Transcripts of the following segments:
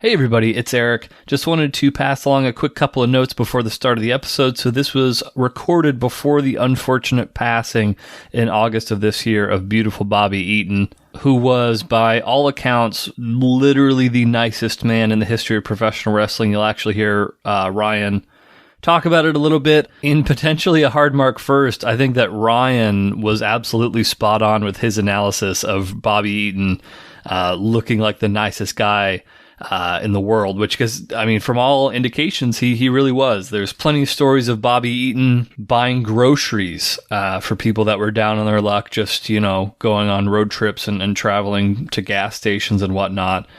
Hey everybody, it's Eric. Just wanted to pass along a quick couple of notes before the start of the episode. So this was recorded before the unfortunate passing in August of this year of Beautiful Bobby Eaton, who was, by all accounts, literally the nicest man in the history of professional wrestling. You'll actually hear Ryan talk about it a little bit in potentially a hard mark first. I think that Ryan was absolutely spot on with his analysis of Bobby Eaton looking like the nicest guy in the world, which, because, I mean, from all indications, he really was. There's plenty of stories of Bobby Eaton buying groceries for people that were down on their luck, just, going on road trips and traveling to gas stations and whatnot.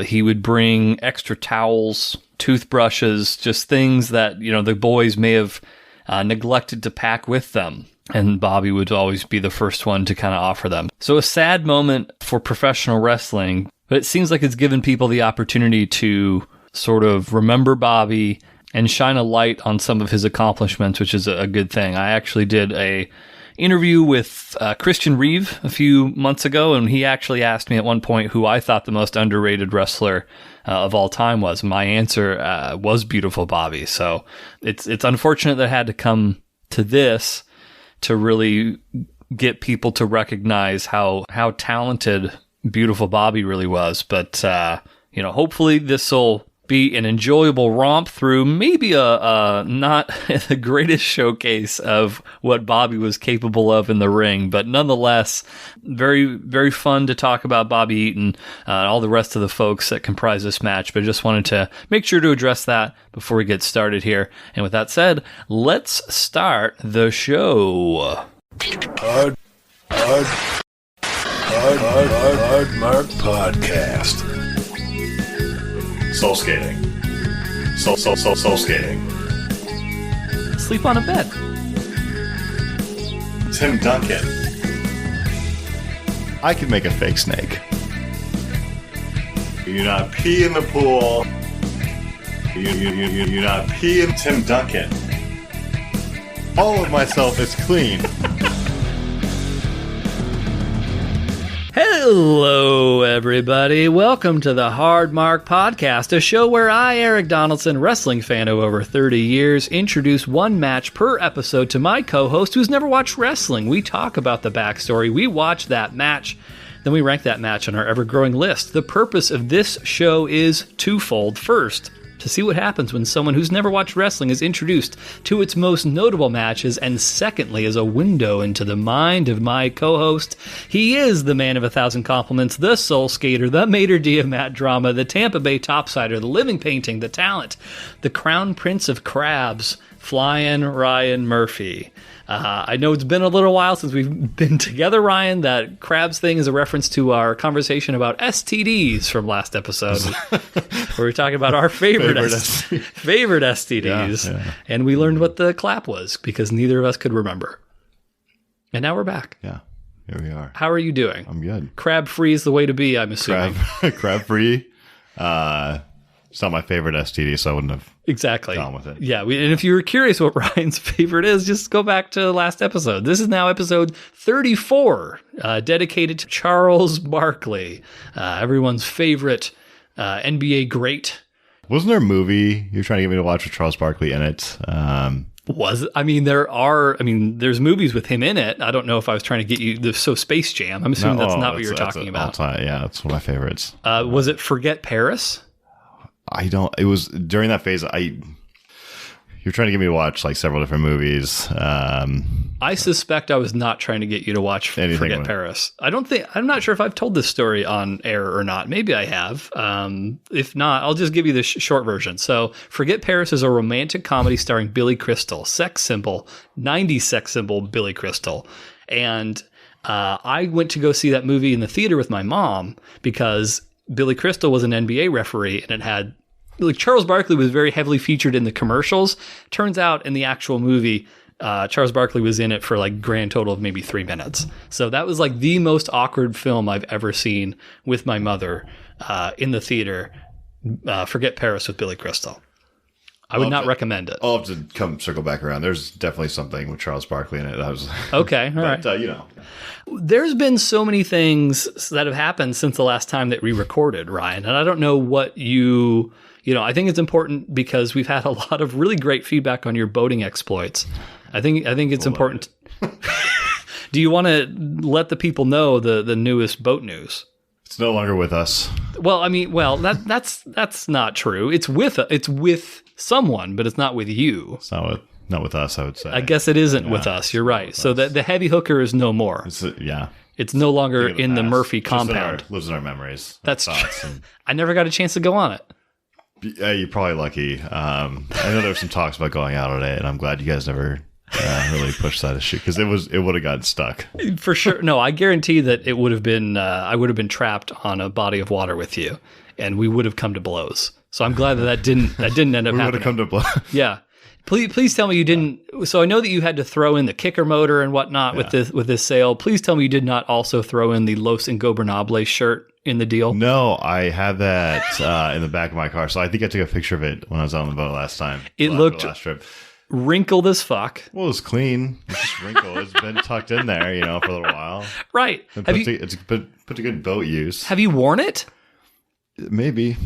He would bring extra towels, toothbrushes, just things that, the boys may have neglected to pack with them. And Bobby would always be the first one to kind of offer them. So a sad moment for professional wrestling, but it seems like it's given people the opportunity to sort of remember Bobby and shine a light on some of his accomplishments, which is a good thing. I actually did a interview with Christian Reeve a few months ago, and he actually asked me at one point who I thought the most underrated wrestler of all time was. My answer was Beautiful Bobby. So it's unfortunate that it had to come to this to really get people to recognize how talented Beautiful Bobby really was. But, hopefully this will be an enjoyable romp through maybe a not the greatest showcase of what Bobby was capable of in the ring, but nonetheless, very, very fun to talk about Bobby Eaton and all the rest of the folks that comprise this match. But I just wanted to make sure to address that before we get started here. And with that said, let's start the show. Hard Mark Podcast. Soul skating. Soul skating. Sleep on a bed. Tim Duncan. I could make a fake snake. You not pee in the pool. You not pee in Tim Duncan. All of myself is clean. Hello, everybody. Welcome to the Hard Mark Podcast, a show where I, Eric Donaldson, wrestling fan of over 30 years, introduce one match per episode to my co-host who's never watched wrestling. We talk about the backstory, we watch that match, then we rank that match on our ever-growing list. The purpose of this show is twofold. First, to see what happens when someone who's never watched wrestling is introduced to its most notable matches, and secondly, as a window into the mind of my co-host. He is the man of 1,000 compliments, the soul skater, the maitre d' of Matt Drama, the Tampa Bay topsider, the living painting, the talent, the crown prince of crabs, Flying Ryan Murphy. I know it's been a little while since we've been together, Ryan. That crabs thing is a reference to our conversation about STDs from last episode, where we were talking about our favorite STDs, yeah. And we learned what the clap was because neither of us could remember. And now we're back. Yeah, here we are. How are you doing? I'm good. Crab-free is the way to be, I'm assuming. Crab-free. It's not my favorite STD, so I wouldn't have gone with it. Yeah, and if you were curious what Ryan's favorite is, just go back to the last episode. This is now episode 34, dedicated to Charles Barkley, everyone's favorite NBA great. Wasn't there a movie you're trying to get me to watch with Charles Barkley in it? There's movies with him in it. I don't know if I was trying to get you Space Jam. I'm assuming that's not what you're talking about. Yeah, that's one of my favorites. Was it Forget Paris? It was during that phase. You're trying to get me to watch like several different movies. I suspect I was not trying to get you to watch Forget Paris. I'm not sure if I've told this story on air or not. Maybe I have. If not, I'll just give you the short version. So Forget Paris is a romantic comedy starring Billy Crystal, sex symbol, 90s sex symbol Billy Crystal. And I went to go see that movie in the theater with my mom because Billy Crystal was an NBA referee, and it had Charles Barkley was very heavily featured in the commercials. Turns out in the actual movie, Charles Barkley was in it for like grand total of maybe 3 minutes. So that was like the most awkward film I've ever seen with my mother in the theater. Forget Paris with Billy Crystal. I would not recommend it. I'll have to come circle back around. There's definitely something with Charles Barkley in it. I was okay. All right. There's been so many things that have happened since the last time that we recorded, Ryan, and I don't know what I think it's important because we've had a lot of really great feedback on your boating exploits. I think it's important. Do you want to let the people know the newest boat news? It's no longer with us. Well, I mean, that's not true. It's with someone, but it's not with you. It's not with us, I would say. I guess it isn't with us. You're right. So the heavy hooker is no more. It's no longer in the Murphy compound. Lives in our memories. That's true. I never got a chance to go on it. Yeah, you're probably lucky. I know there were some talks about going out on it, and I'm glad you guys never really pushed that issue because it would have gotten stuck for sure. No, I guarantee that it would have been. I would have been trapped on a body of water with you, and we would have come to blows. So I'm glad that didn't end up happening. We would have come to blows. Yeah. Please tell me you didn't. So I know that you had to throw in the kicker motor and whatnot with this sail. Please tell me you did not also throw in the Los Ingobernables shirt in the deal. No, I had that in the back of my car. So I think I took a picture of it when I was on the boat last time. It looked last trip. Wrinkled as fuck. Well, it's clean. It's just wrinkled. It's been tucked in there, for a little while. Right. It's put to good boat use. Have you worn it? Maybe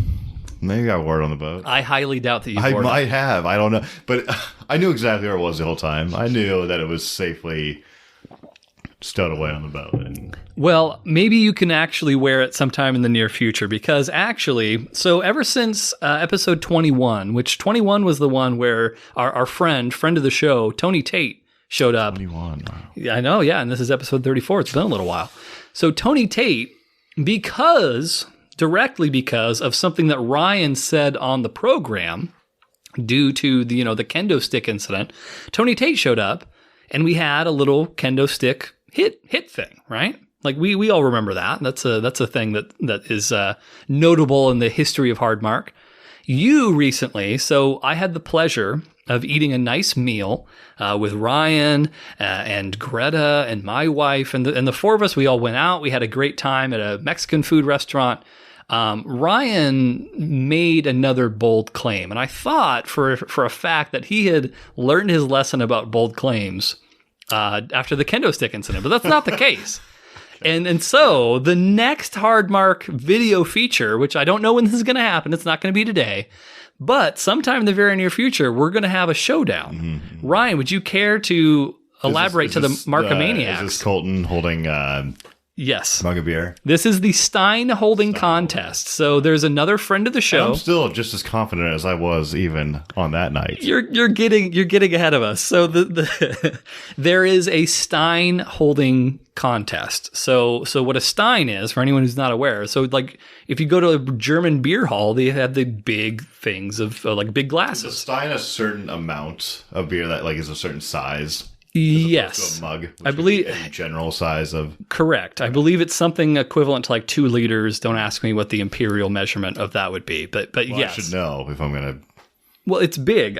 I wore it on the boat. I highly doubt that you wore it. I might it. have. I don't know. But I knew exactly where it was the whole time. I knew that it was safely stowed away on the boat. Well, maybe you can actually wear it sometime in the near future because so ever since episode 21, which 21 was the one where our friend of the show, Tony Tate, showed up. 21. Wow. Yeah, I know, yeah, and this is episode 34. It's been a little while. So Tony Tate, directly because of something that Ryan said on the program, due to the kendo stick incident, Tony Tate showed up, and we had a little kendo stick hit thing, right? Like we all remember that. That's a thing that is notable in the history of Hardmark. You recently, so I had the pleasure of eating a nice meal with Ryan and Greta and my wife and the four of us. We all went out. We had a great time at a Mexican food restaurant. Ryan made another bold claim, and I thought for a fact that he had learned his lesson about bold claims after the kendo stick incident, but that's not the case. And so the next Hardmark video feature, which I don't know when this is going to happen, it's not going to be today, but sometime in the very near future, we're going to have a showdown. Mm-hmm. Ryan, would you care to elaborate to the Markamaniacs? Is this Colton holding... Yes. Mug of beer. This is the Stein holding contest. So there's another friend of the show. I'm still just as confident as I was even on that night. You're getting ahead of us. So there is a Stein holding contest. So what a Stein is, for anyone who's not aware, so like if you go to a German beer hall, they have the big things of like big glasses. Is a Stein a certain amount of beer that like is a certain size? Yes, a mug. I believe a general size of. Correct. I believe it's something equivalent to like 2 liters. Don't ask me what the imperial measurement of that would be, but yes, I should know if I'm gonna. Well, it's big.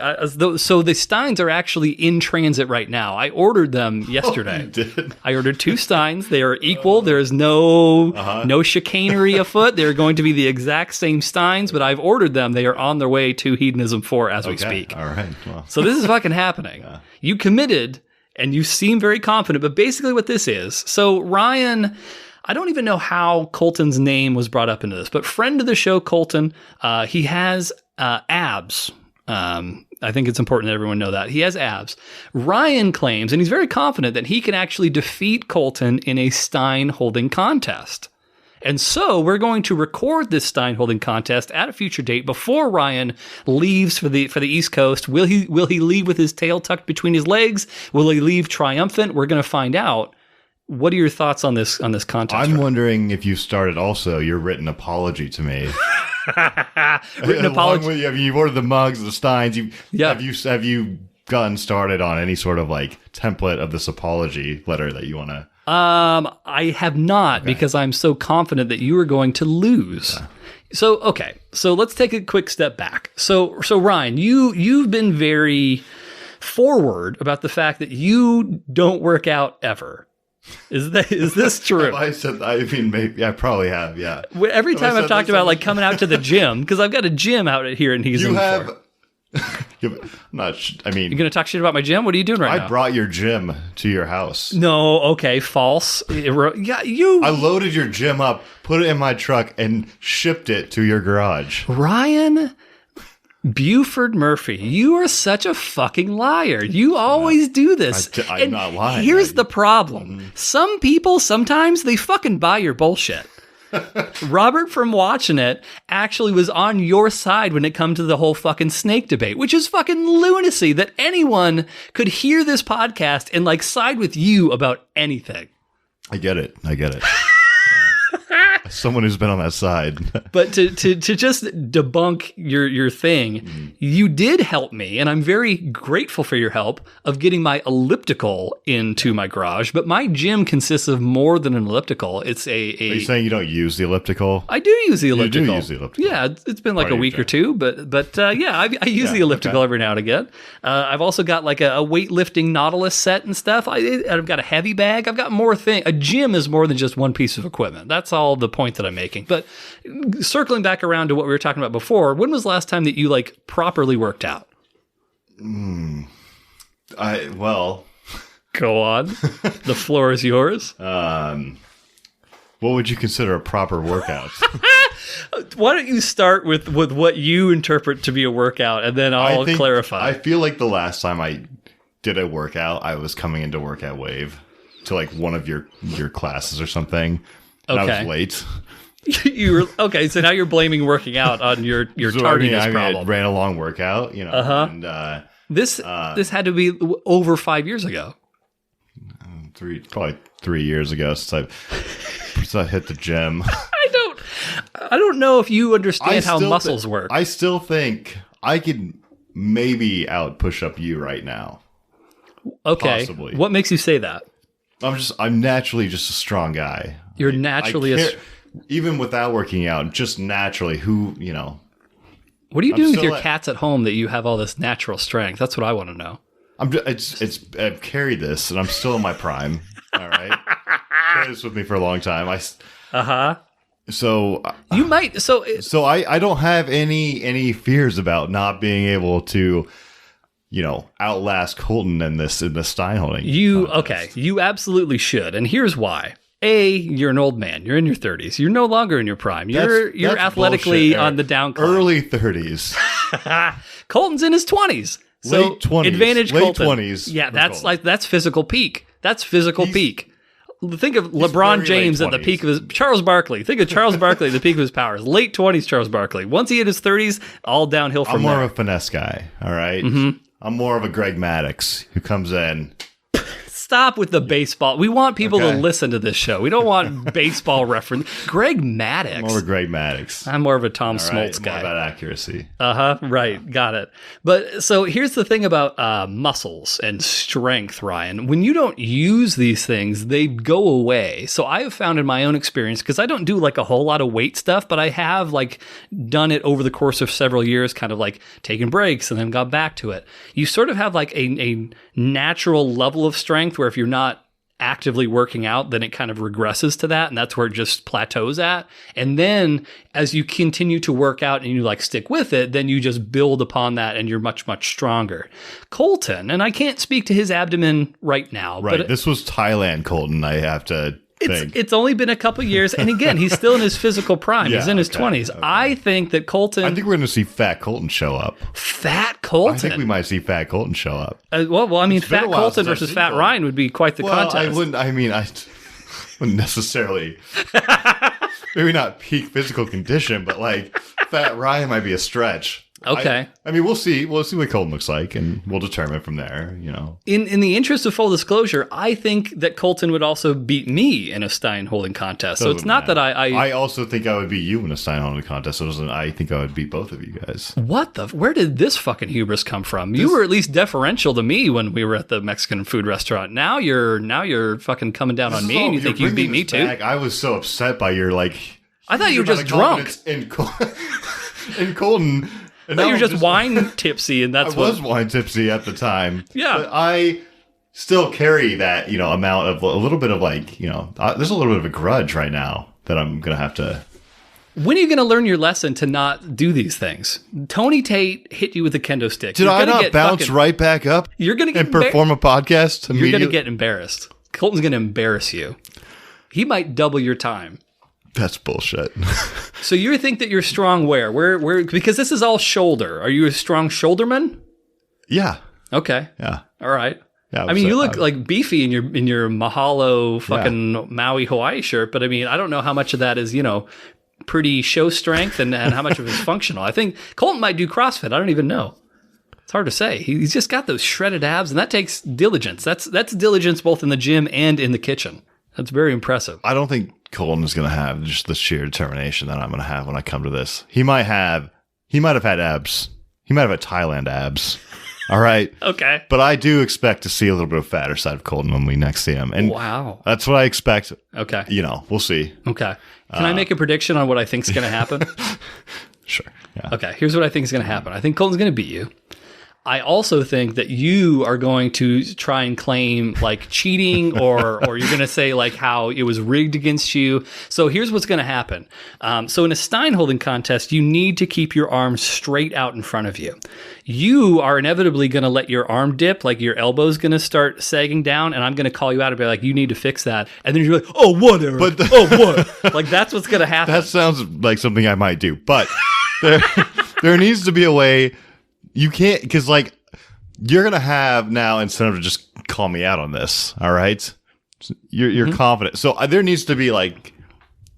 So the Steins are actually in transit right now. I ordered them yesterday. Oh, you did? I ordered 2 Steins. They are equal. There is no chicanery afoot. They're going to be the exact same Steins, but I've ordered them. They are on their way to Hedonism 4 as we speak. All right. Well. So this is fucking happening. Yeah. You committed. And you seem very confident, but basically what this is, so Ryan, I don't even know how Colton's name was brought up into this, but friend of the show, Colton, he has abs. I think it's important that everyone know that. He has abs. Ryan claims, and he's very confident, that he can actually defeat Colton in a Stein holding contest. And so we're going to record this Stein holding contest at a future date before Ryan leaves for the East Coast. Will he leave with his tail tucked between his legs? Will he leave triumphant? We're going to find out. What are your thoughts on this contest? I'm wondering if you started also your written apology to me. Written apology. You've ordered the mugs, the Steins. Have you gotten started on any sort of like template of this apology letter that you want to? I have not, because I'm so confident that you are going to lose. Yeah. So let's take a quick step back. So Ryan, you've been very forward about the fact that you don't work out ever. Is this true? Maybe I probably have. Yeah. Every time I've talked about like coming out to the gym, because I've got a gym out here in Hedonism. I'm not. I mean, You gonna talk shit about my gym? What are you doing right now? I brought your gym to your house. No, okay, false. Yeah, you. I loaded your gym up, put it in my truck, and shipped it to your garage. Ryan Buford Murphy, you are such a fucking liar. You always do this. I'm not lying. Here's the problem. Some people, sometimes they fucking buy your bullshit. Robert from Watching It actually was on your side when it come to the whole fucking snake debate, which is fucking lunacy that anyone could hear this podcast and like side with you about anything. I get it. Someone who's been on that side. But to just debunk your thing, you did help me, and I'm very grateful for your help of getting my elliptical into my garage. But my gym consists of more than an elliptical. It's Are you saying you don't use the elliptical? I do use the elliptical. You do use the elliptical. Yeah, it's been like a week or two, but yeah, I use the elliptical every now and again. I've also got like a weightlifting Nautilus set and stuff. I've got a heavy bag. I've got more things. A gym is more than just one piece of equipment. That's all the point that I'm making. But circling back around to what we were talking about before, when was the last time that you like properly worked out? Well, go on. The floor is yours. What would you consider a proper workout? Why don't you start with what you interpret to be a workout, and then I'll clarify. I feel like the last time I did a workout, I was coming into Workout Wave to like one of your classes or something. And I was late. You were okay. So now you're blaming working out on your tardiness problem. I ran a long workout, you know. And this had to be over 5 years ago. Probably 3 years ago since I hit the gym. I don't know if you understand how muscles work. I still think I could maybe out push up you right now. Okay. Possibly. What makes you say that? I'm naturally just a strong guy. You're naturally even without working out, just naturally. What are you doing with your cats at home that you have all this natural strength? That's what I want to know. I've carried this, and I'm still in my prime. All right, carried this with me for a long time. So you might. So I don't have any fears about not being able to, outlast Colton in this stine holding. You absolutely should, and here's why. You're an old man. You're in your 30s. You're no longer in your prime. You're athletically on the downcline. Early 30s. Colton's in his 20s. So late 20s. Advantage late Colton. 20s. Yeah, that's physical peak. That's physical peak. Think of LeBron James at the peak of his... Charles Barkley. Think of Charles Barkley at the peak of his powers. Late 20s Charles Barkley. Once he hit his 30s, all downhill from there. I'm more of a finesse guy, all right? Mm-hmm. I'm more of a Greg Maddux who comes in... Stop with the baseball. We want people to listen to this show. We don't want baseball reference. Greg Maddux. I'm more of a Greg Maddux. I'm more of a Tom Smoltz guy. More about accuracy. Right. Got it. But so here's the thing about muscles and strength, Ryan. When you don't use these things, they go away. So I have found in my own experience, because I don't do like a whole lot of weight stuff, but I have like done it over the course of several years, kind of like taking breaks and then got back to it. You sort of have like a natural level of strength where if you're not actively working out, then it kind of regresses to that, and that's where it just plateaus at. And then as you continue to work out and you like stick with it, then you just build upon that and you're much, much stronger. Colton, and I can't speak to his abdomen right now. Right. But this was Thailand Colton, I have to think. It's only been a couple years, and again, he's still in his physical prime. He's in his 20s. Okay. I think that Colton... I think we're going to see Fat Colton show up. Fat Colton? I think we might see Fat Colton show up. Well, I mean, Fat Colton versus Fat Ryan would be quite the contest. I wouldn't necessarily... maybe not peak physical condition, but like Fat Ryan might be a stretch. Okay. I mean, we'll see what Colton looks like, and we'll determine from there, In the interest of full disclosure, I think that Colton would also beat me in a Stein holding contest. So it's not that I also think I would beat you in a Stein holding contest. So I think I would beat both of you guys. Where did this fucking hubris come from? You were at least deferential to me when we were at the Mexican food restaurant. Now you're fucking coming down on me, and you think you beat me too. I was so upset by your I thought you were just drunk. In Colton. I thought you were just wine tipsy, and that's I was wine tipsy at the time. Yeah. But I still carry that, amount of a little bit of there's a little bit of a grudge right now that I'm going to have to When are you going to learn your lesson to not do these things? Tony Tate hit you with a kendo stick. Did I not bounce right back up? You're going to get and perform a podcast immediately? You're going to get embarrassed. Colton's going to embarrass you. He might double your time. That's bullshit. So you think that you're strong where? Where? Because this is all shoulder. Are you a strong shoulderman? Yeah. Okay. Yeah. All right. Yeah, I mean, you look like beefy in your Mahalo fucking Maui Hawaii shirt, but I mean, I don't know how much of that is, pretty show strength and how much of it is functional. I think Colton might do CrossFit. I don't even know. It's hard to say. He's just got those shredded abs, and that takes diligence. That's diligence both in the gym and in the kitchen. That's very impressive. I don't think Colton is going to have just the sheer determination that I'm going to have when I come to this. He might have had abs. He might have had Thailand abs. All right. Okay. But I do expect to see a little bit of fatter side of Colton when we next see him. And wow. That's what I expect. Okay. We'll see. Okay. Can I make a prediction on what I think is going to happen? Sure. Yeah. Okay. Here's what I think is going to happen. I think Colton's going to beat you. I also think that you are going to try and claim like cheating or you're going to say like how it was rigged against you. So here's what's going to happen. So in a Stein holding contest, you need to keep your arms straight out in front of you. You are inevitably going to let your arm dip, like your elbow's going to start sagging down, and I'm going to call you out and be like, you need to fix that. And then you're like, oh, whatever. What? Like that's what's going to happen. That sounds like something I might do. But there needs to be a way. You can't, because like you're gonna have now incentive to just call me out on this. All right, you're confident, so there needs to be like,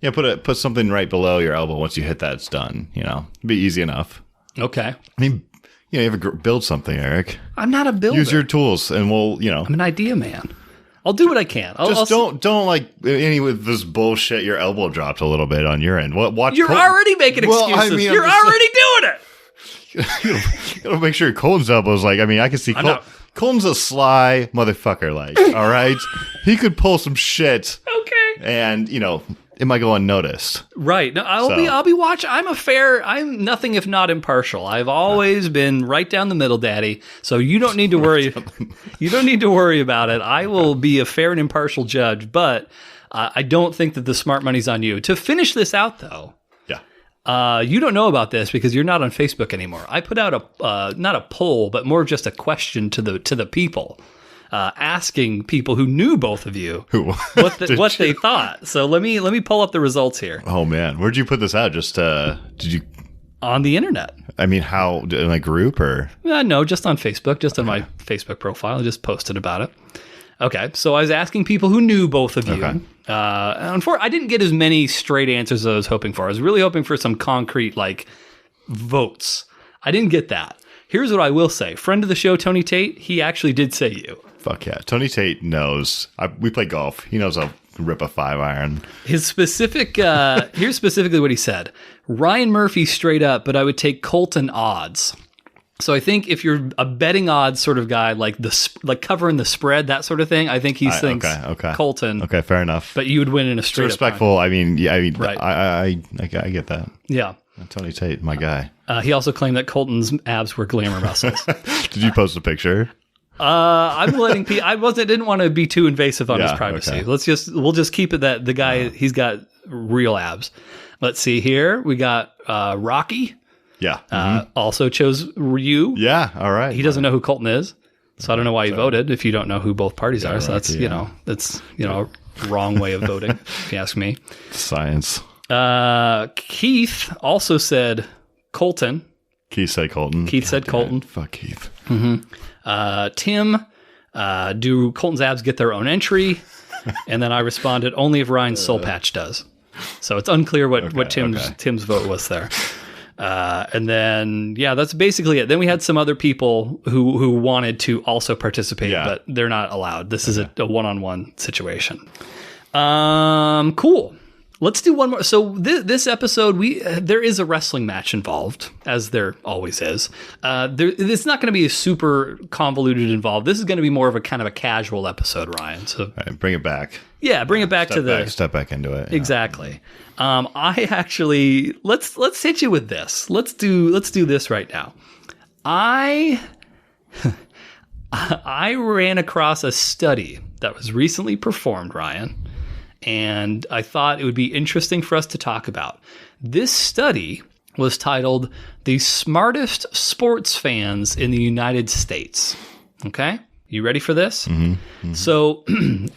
put something right below your elbow. Once you hit that, it's done. It'd be easy enough. Okay. I mean, you ever build something, Eric? I'm not a builder. Use your tools, and we'll. I'm an idea man. I'll do what I can. Don't like any with this bullshit. Your elbow dropped a little bit on your end. Watch. You're already making excuses. I mean, you're already doing it. You gotta make sure Colton's elbow's like. I mean, I can see Colton's a sly motherfucker. Like, all right, he could pull some shit. Okay, and it might go unnoticed. Right. No, I'll be watching. I'm nothing if not impartial. I've always been right down the middle, Daddy. So you don't need to worry. You don't need to worry about it. I will be a fair and impartial judge. But I don't think that the smart money's on you. To finish this out, though. You don't know about this because you're not on Facebook anymore. I put out not a poll, but more of just a question to the people, asking people who knew both of you what they thought. So let me pull up the results here. Oh man, where'd you put this out? Just did you on the internet? I mean, how in a group or? No, just on Facebook, just on my Facebook profile. I just posted about it. Okay, so I was asking people who knew both of you. Okay. Unfortunately, I didn't get as many straight answers as I was hoping for. I was really hoping for some concrete, like, votes. I didn't get that. Here's what I will say. Friend of the show, Tony Tate, he actually did say you. Fuck yeah. Tony Tate knows. We play golf. He knows I'll rip a 5-iron. His specific, here's specifically what he said. Ryan Murphy straight up, but I would take Colton odds. So I think if you're a betting odds sort of guy, like covering the spread, that sort of thing, I think he thinks Colton. Okay, fair enough. But you would win in a straight respectful. Up I mean, right. I get that. Yeah. Tony Tate, my guy. He also claimed that Colton's abs were glamour muscles. Did you post a picture? I'm letting people. Didn't want to be too invasive on his privacy. Okay. We'll just keep it that the guy he's got real abs. Let's see here. We got Rocky. Yeah. Also chose you. Yeah. All right. He doesn't know who Colton is, so I don't know why he voted if you don't know who both parties are. So Rocky, that's a wrong way of voting, if you ask me. Science. Keith also said Colton. Keith said Colton. Keith said Colton. Fuck Keith. Mm-hmm. Tim, do Colton's abs get their own entry? And then I responded, only if Ryan's soul patch does. So it's unclear what Tim's vote was there. And then, that's basically it. Then we had some other people who wanted to also participate, but they're not allowed. This is a one-on-one situation. Cool. Let's do one more. So this episode, there is a wrestling match involved, as there always is. It's not going to be a super convoluted involved. This is going to be more of a kind of a casual episode, Ryan. So bring it back. Yeah, bring it back to step back into it. Exactly. I actually let's hit you with this. Let's do this right now. I ran across a study that was recently performed, Ryan, and I thought it would be interesting for us to talk about. This study was titled The Smartest Sports Fans in the United States. Okay? You ready for this? So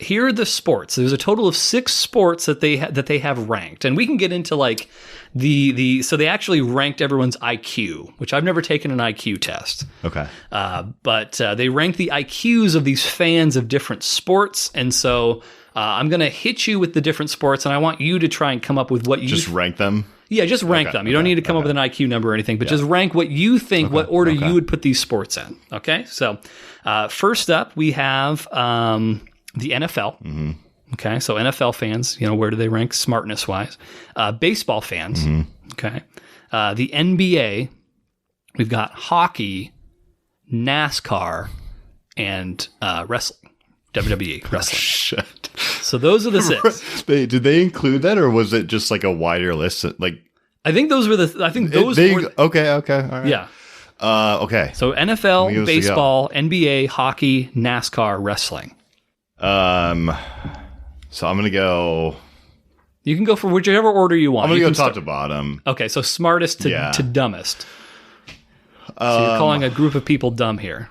here are the sports. There's a total of 6 sports that they have ranked, and we can get into like so they actually ranked everyone's IQ, which I've never taken an IQ test. Okay. But they ranked the IQs of these fans of different sports, and so I'm going to hit you with the different sports, and I want you to try and come up with what you Just rank them. Yeah, just rank them. You don't need to come up with an IQ number or anything, but just rank what you think, what order you would put these sports in. Okay, so first up, we have the NFL. Okay, so NFL fans, where do they rank smartness-wise? Baseball fans, okay. The NBA, we've got hockey, NASCAR, and wrestling, WWE wrestling. Shit. So those are the 6. Did they include that, or was it just like a wider list? Like, I think those were the. I think those were. Okay. All right. Yeah. Okay. So NFL, baseball, NBA, hockey, NASCAR, wrestling. So I'm gonna go. You can go for whichever order you want. I'm gonna go top to bottom. Okay, so smartest to dumbest. So you're calling a group of people dumb here.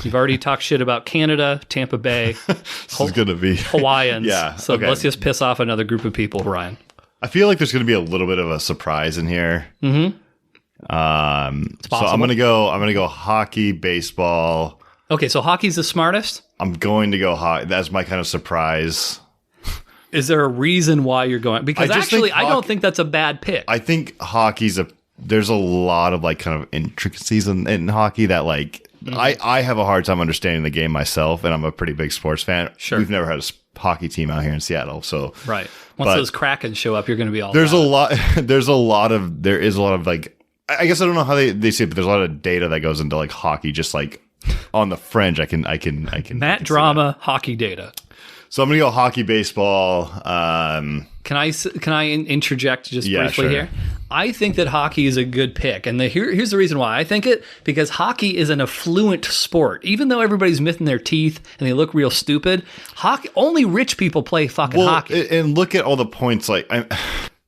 You've already talked shit about Canada, Tampa Bay. This is gonna be Hawaiians. Yeah. So let's just piss off another group of people, Ryan. I feel like there's gonna be a little bit of a surprise in here. So I'm gonna go hockey, baseball. Okay, so hockey's the smartest? I'm going to go hockey. That's my kind of surprise. Is there a reason why you're going? Because actually, I don't think that's a bad pick. I think hockey's there's a lot of like kind of intricacies in hockey that like I have a hard time understanding the game myself, and I'm a pretty big sports fan. Sure. We've never had a hockey team out here in Seattle, so right. Once those Kraken show up, you're going to be all. There is a lot of like, I guess I don't know how they say it, but there's a lot of data that goes into like hockey, just like on the fringe. I can Matt Drama hockey data. So I'm gonna go hockey, baseball. Can I interject just briefly here? I think that hockey is a good pick, and here's the reason why I think it, because hockey is an affluent sport. Even though everybody's missing their teeth and they look real stupid, hockey only rich people play fucking hockey. And look at all the points. Like,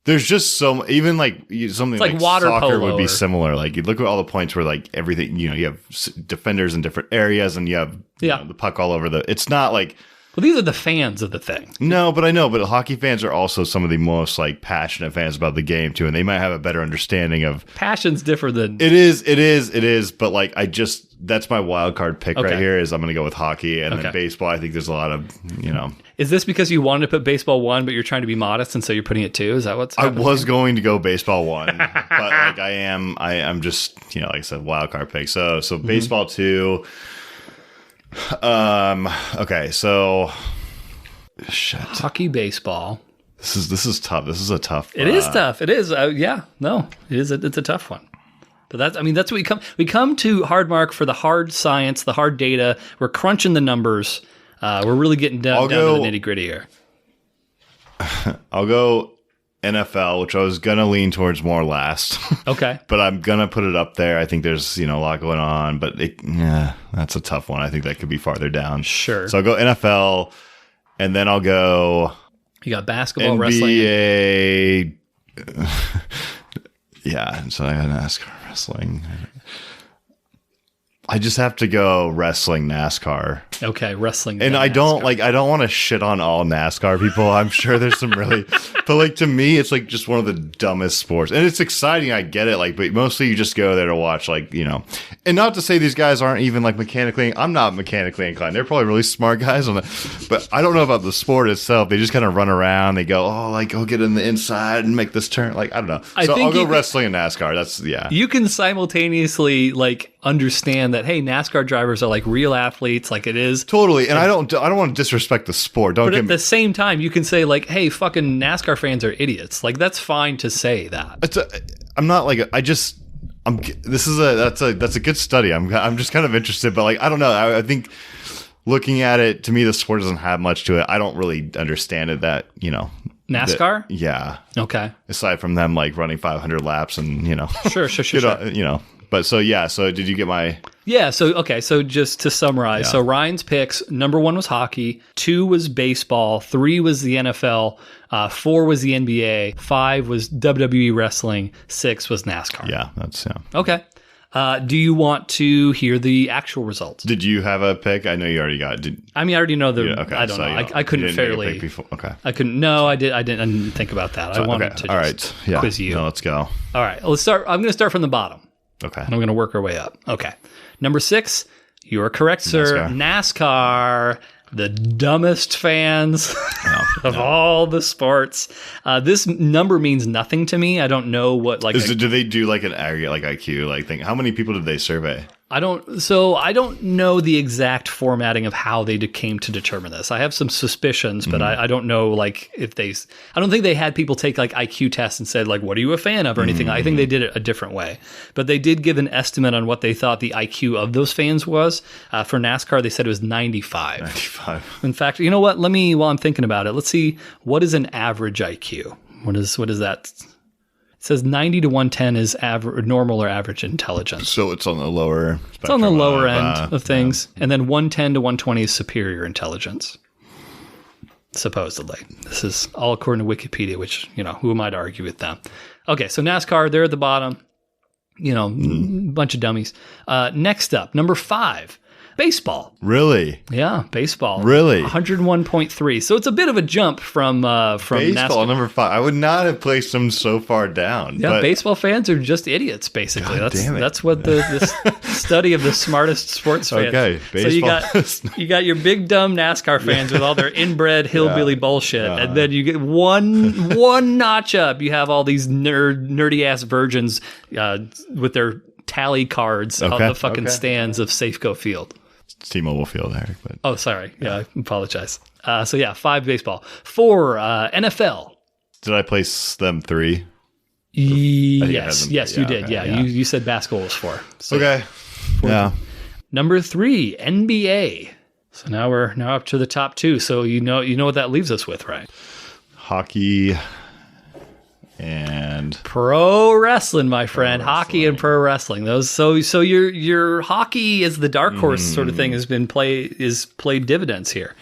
there's just even like something like water soccer polo would be similar. Like, you look at all the points where like everything, you have defenders in different areas, and you have the puck all over it's not like. Well, these are the fans of the thing. No, but I know. But hockey fans are also some of the most like passionate fans about the game too, and they might have a better understanding of. Passion's different than it is. But like, that's my wild card pick right here. Is I'm going to go with hockey, and then baseball. I think there's a lot of Is this because you wanted to put baseball 1, but you're trying to be modest, and so you're putting it 2? Is that what's happening? I was going to go baseball 1, but like I'm just like I said, wild card pick. So baseball 2. Okay, so shit. Hockey, baseball. This is tough. This is a tough. It is tough. It is. No, it is. It's a tough one. But that's what we come to Hardmark for the hard science, the hard data. We're crunching the numbers. We're really getting down to the nitty gritty here. I'll go NFL, which I was gonna lean towards more last. Okay, but I'm gonna put it up there. I think there's a lot going on, but that's a tough one. I think that could be farther down. Sure. So I'll go NFL, and then I'll go. You got basketball, NBA, wrestling. Yeah, so I got NASCAR, wrestling. I just have to go wrestling, NASCAR. Okay, wrestling. And I don't want to shit on all NASCAR people. I'm sure there's some really, but like to me, it's like just one of the dumbest sports. And it's exciting. I get it. Like, but mostly you just go there to watch, like, and not to say these guys aren't even like mechanically, I'm not mechanically inclined. They're probably really smart guys on it, but I don't know about the sport itself. They just kind of run around. They go, go get in the inside and make this turn. Like, I don't know. So I'll go wrestling and NASCAR. That's, You can simultaneously like understand that, hey, NASCAR drivers are like real athletes, like it is. Totally. And I don't want to disrespect the sport. But at the same time, you can say like, hey, fucking NASCAR fans are idiots. Like, that's fine to say that. I'm not like, that's a good study. I'm just kind of interested, but like, I don't know. I think looking at it, to me, the sport doesn't have much to it. I don't really understand it that, NASCAR? Yeah. Okay. Aside from them like running 500 laps and, Sure. But so did you get my... Yeah, so just to summarize, so Ryan's picks, number 1 was hockey, 2 was baseball, 3 was the NFL, 4 was the NBA, 5 was WWE wrestling, 6 was NASCAR. Yeah, that's Okay. Do you want to hear the actual results? Did you have a pick? I know you already got. I already know the. Yeah, okay, I don't so know. I couldn't fairly. Okay. I couldn't. No, I did. I didn't think about that. I wanted to. All right. Yeah. Quiz you. No, let's go. All right. Let's start. I'm going to start from the bottom. Okay. And I'm going to work our way up. Okay. Number 6. You are correct, sir. NASCAR. The dumbest fans of all the sports. This number means nothing to me. I don't know what do they do like an aggregate like IQ thing? How many people did they survey? I don't know the exact formatting of how they came to determine this. I have some suspicions, but I don't know if I don't think they had people take IQ tests and said what are you a fan of or anything. I think they did it a different way, but they did give an estimate on what they thought the IQ of those fans was. For NASCAR, they said it was 95. 95. In fact, you know what? While I'm thinking about it, let's see what is an average IQ. What is that? It says 90 to 110 is normal or average intelligence. So it's on the lower spectrum. It's on the lower end of things. Yeah. And then 110 to 120 is superior intelligence. Supposedly. This is all according to Wikipedia, which, who am I to argue with them? Okay, so NASCAR, they're at the bottom. Bunch of dummies. Next up, number 5. Baseball. Really? Yeah, baseball. Really? 101.3. So it's a bit of a jump from baseball, NASCAR. Number 5. I would not have placed them so far down. Yeah, baseball fans are just idiots, basically. God damn it. That's what this study of the smartest sports fans. Okay, baseball. So you got your big dumb NASCAR fans with all their inbred hillbilly bullshit, and then you get one notch up. You have all these nerdy ass virgins with their tally cards on the fucking stands of Safeco Field. T-Mobile Field, Eric. But. Oh, sorry. Yeah, I apologize. 5 baseball. 4 NFL. Did I place them 3? Yes, you did. Okay, yeah. You said basketball was 4. So okay. 4. Yeah. Number 3, NBA. So now we're up to the top 2. So you know what that leaves us with, right? Hockey and pro wrestling, my friend. Hockey and pro wrestling. Those so your hockey is the dark horse sort of thing has played dividends here.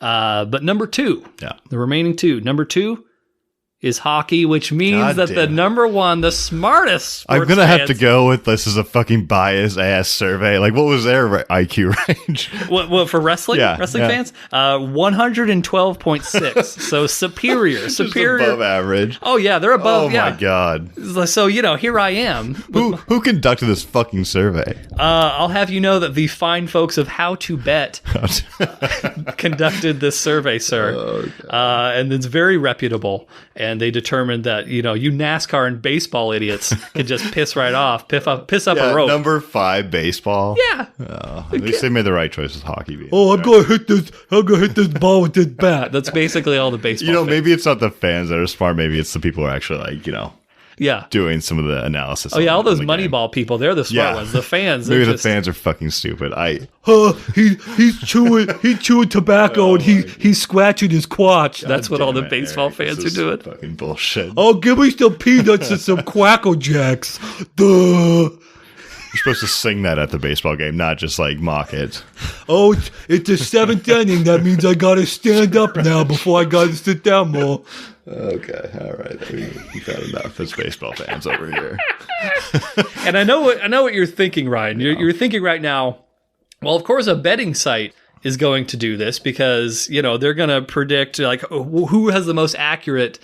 But number 2, the remaining 2. Number 2 is hockey, which means the number 1, the smartest sports I'm going to have to fans- go with this is a fucking biased ass survey. What was their IQ range? What for wrestling? Wrestling fans? 112.6. So superior. Just above average. Oh, yeah, they're above. Oh, my God. So, here I am. Who conducted this fucking survey? I'll have you know that the fine folks of How to Bet conducted this survey, sir. Oh, and it's very reputable. And they determined that, you NASCAR and baseball idiots could just piss right off, piss up a rope. Number 5, baseball. Yeah. At least they made the right choice with hockey. I'm going to hit this ball with this bat. That's basically all the baseball fans. Maybe it's not the fans that are smart. Maybe it's the people who are actually doing some of of the analysis. Oh yeah, all those Moneyball people, they're the smart ones. The fans, maybe the fans are fucking stupid. He's chewing tobacco and he's scratching his crotch. That's what all the baseball fans are doing. Fucking bullshit. Oh, give me some peanuts and some Quackle Jacks. Duh. You're supposed to sing that at the baseball game, not just mock it. Oh, it's the 7th inning. That means I gotta stand up now before I gotta sit down more. Okay, all right. We've had enough as baseball fans over here. And I know what you're thinking, Ryan. You're thinking right now, well, of course, a betting site is going to do this because, they're going to predict who has the most accurate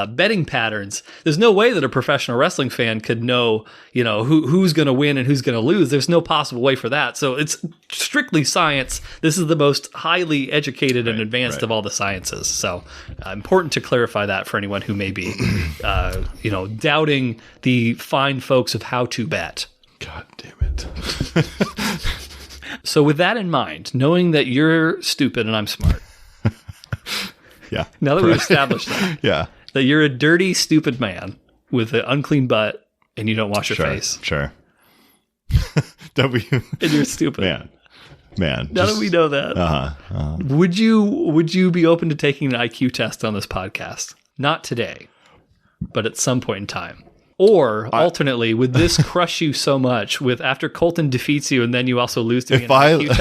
betting patterns. There's no way that a professional wrestling fan could know, who's going to win and who's going to lose. There's no possible way for that. So it's strictly science. This is the most highly educated and advanced of all the sciences. So important to clarify that for anyone who may be, doubting the fine folks of How to Bet. God damn it. So with that in mind, knowing that you're stupid and I'm smart. Yeah. Now that we've established that. Yeah. That you're a dirty, stupid man with an unclean butt and you don't wash your face. Sure. And you're stupid. Man. Now that we know that, would you be open to taking an IQ test on this podcast? Not today, but at some point in time. Or alternately, would this crush you so much with after Colton defeats you and then you also lose to me in an IQ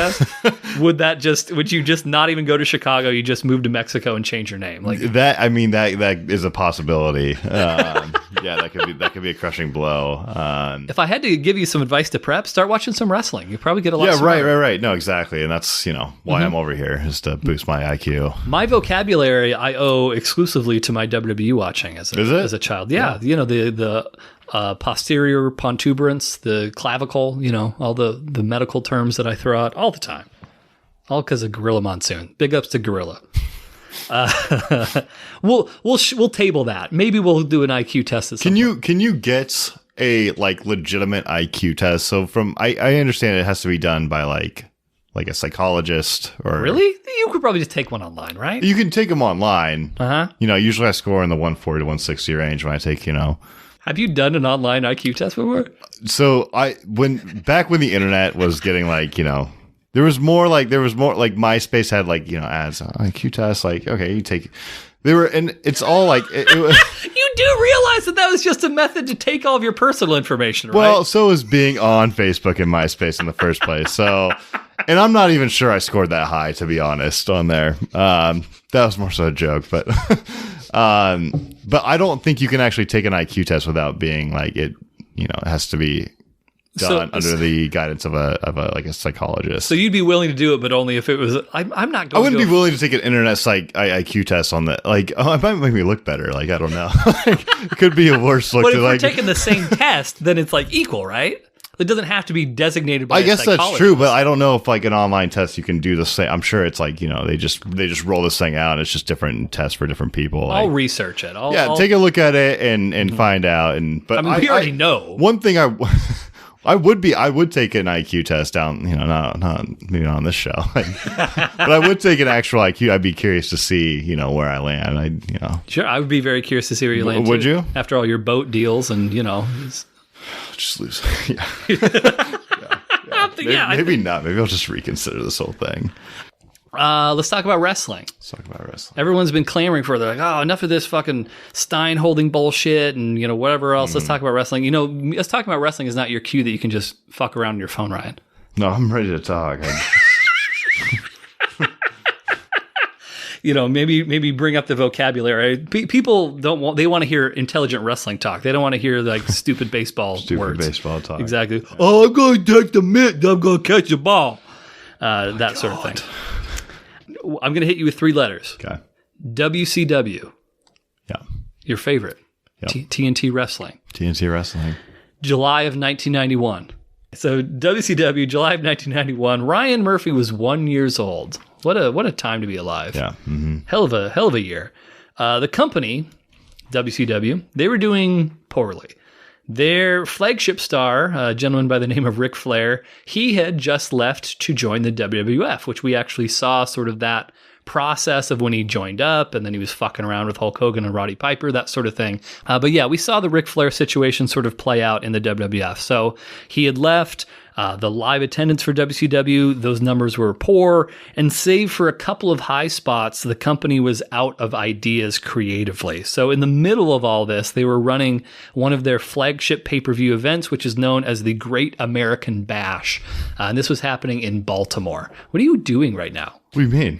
test? Would you just not even go to Chicago? You just move to Mexico and change your name? Like that. I mean, that is a possibility. Yeah, that could be a crushing blow. If I had to give you some advice to prep, start watching some wrestling. You probably get a lot. Yeah, smarter. right. No, exactly, and that's why I'm over here, is to boost my IQ. My vocabulary I owe exclusively to my WWE watching as a child. Yeah. The posterior protuberance, the clavicle, all the medical terms that I throw out all the time. All because of Gorilla Monsoon. Big ups to Gorilla. We'll table that. Maybe we'll do an IQ test at some point. Can you get a legitimate IQ test? So I understand it has to be done by like a psychologist or Really? You could probably just take one online, right? You can take them online. Uh-huh. Usually I score in the 140 to 160 range when I take, Have you done an online IQ test before? So back when the internet was getting there was more like MySpace had ads on IQ tests, okay, you take and it's all like it You do realize that was just a method to take all of your personal information, right? Well, so is being on Facebook and MySpace in the first place. So, and I'm not even sure I scored that high, to be honest, on there. That was more so a joke, but I don't think you can actually take an IQ test without being it has to be done under the guidance of a psychologist. So you'd be willing to do it, but only if it was. I'm not going. I wouldn't be willing to take an internet IQ test on that. It might make me look better. I don't know. It could be a worse look. But if we're taking the same test, then it's equal, right? It doesn't have to be designated by. I guess that's true, but I don't know if an online test you can do the same. I'm sure it's they just roll this thing out and it's just different tests for different people. I'll research it. Take a look at it and find out. But we already know one thing. I would take an IQ test down, not maybe not on this show, but I would take an actual IQ. I'd be curious to see, where I land. Sure, I would be very curious to see where you land. Would you? After all your boat deals and just lose. Yeah. Maybe not. Maybe I'll just reconsider this whole thing. Let's talk about wrestling. Everyone's been clamoring for it. They're like, enough of this fucking Stein holding bullshit and, whatever else. Let's talk about wrestling. Us talking about wrestling is not your cue that you can just fuck around on your phone, Ryan. No, I'm ready to talk. Maybe bring up the vocabulary. People they want to hear intelligent wrestling talk. They don't want to hear stupid baseball words. Baseball talk. Exactly. Oh, I'm going to take the mitt. I'm going to catch the ball. That sort of thing. I'm going to hit you with 3 letters. Okay. WCW. Yeah. Your favorite. Yep. TNT Wrestling. TNT Wrestling. July of 1991. So WCW, July of 1991. Ryan Murphy was 1 year old. What a time to be alive. Yeah. Mm-hmm. Hell of a year. The company, WCW, they were doing poorly. Their flagship star, a gentleman by the name of Ric Flair, he had just left to join the WWF, which we actually saw sort of that process of when he joined up and then he was fucking around with Hulk Hogan and Roddy Piper, that sort of thing. But yeah, we saw the Ric Flair situation sort of play out in the WWF. So he had left. The live attendance for WCW, those numbers were poor, and save for a couple of high spots, the company was out of ideas creatively. So in the middle of all this, they were running one of their flagship pay-per-view events, which is known as the Great American Bash. And this was happening in Baltimore. What are you doing right now? What do you mean?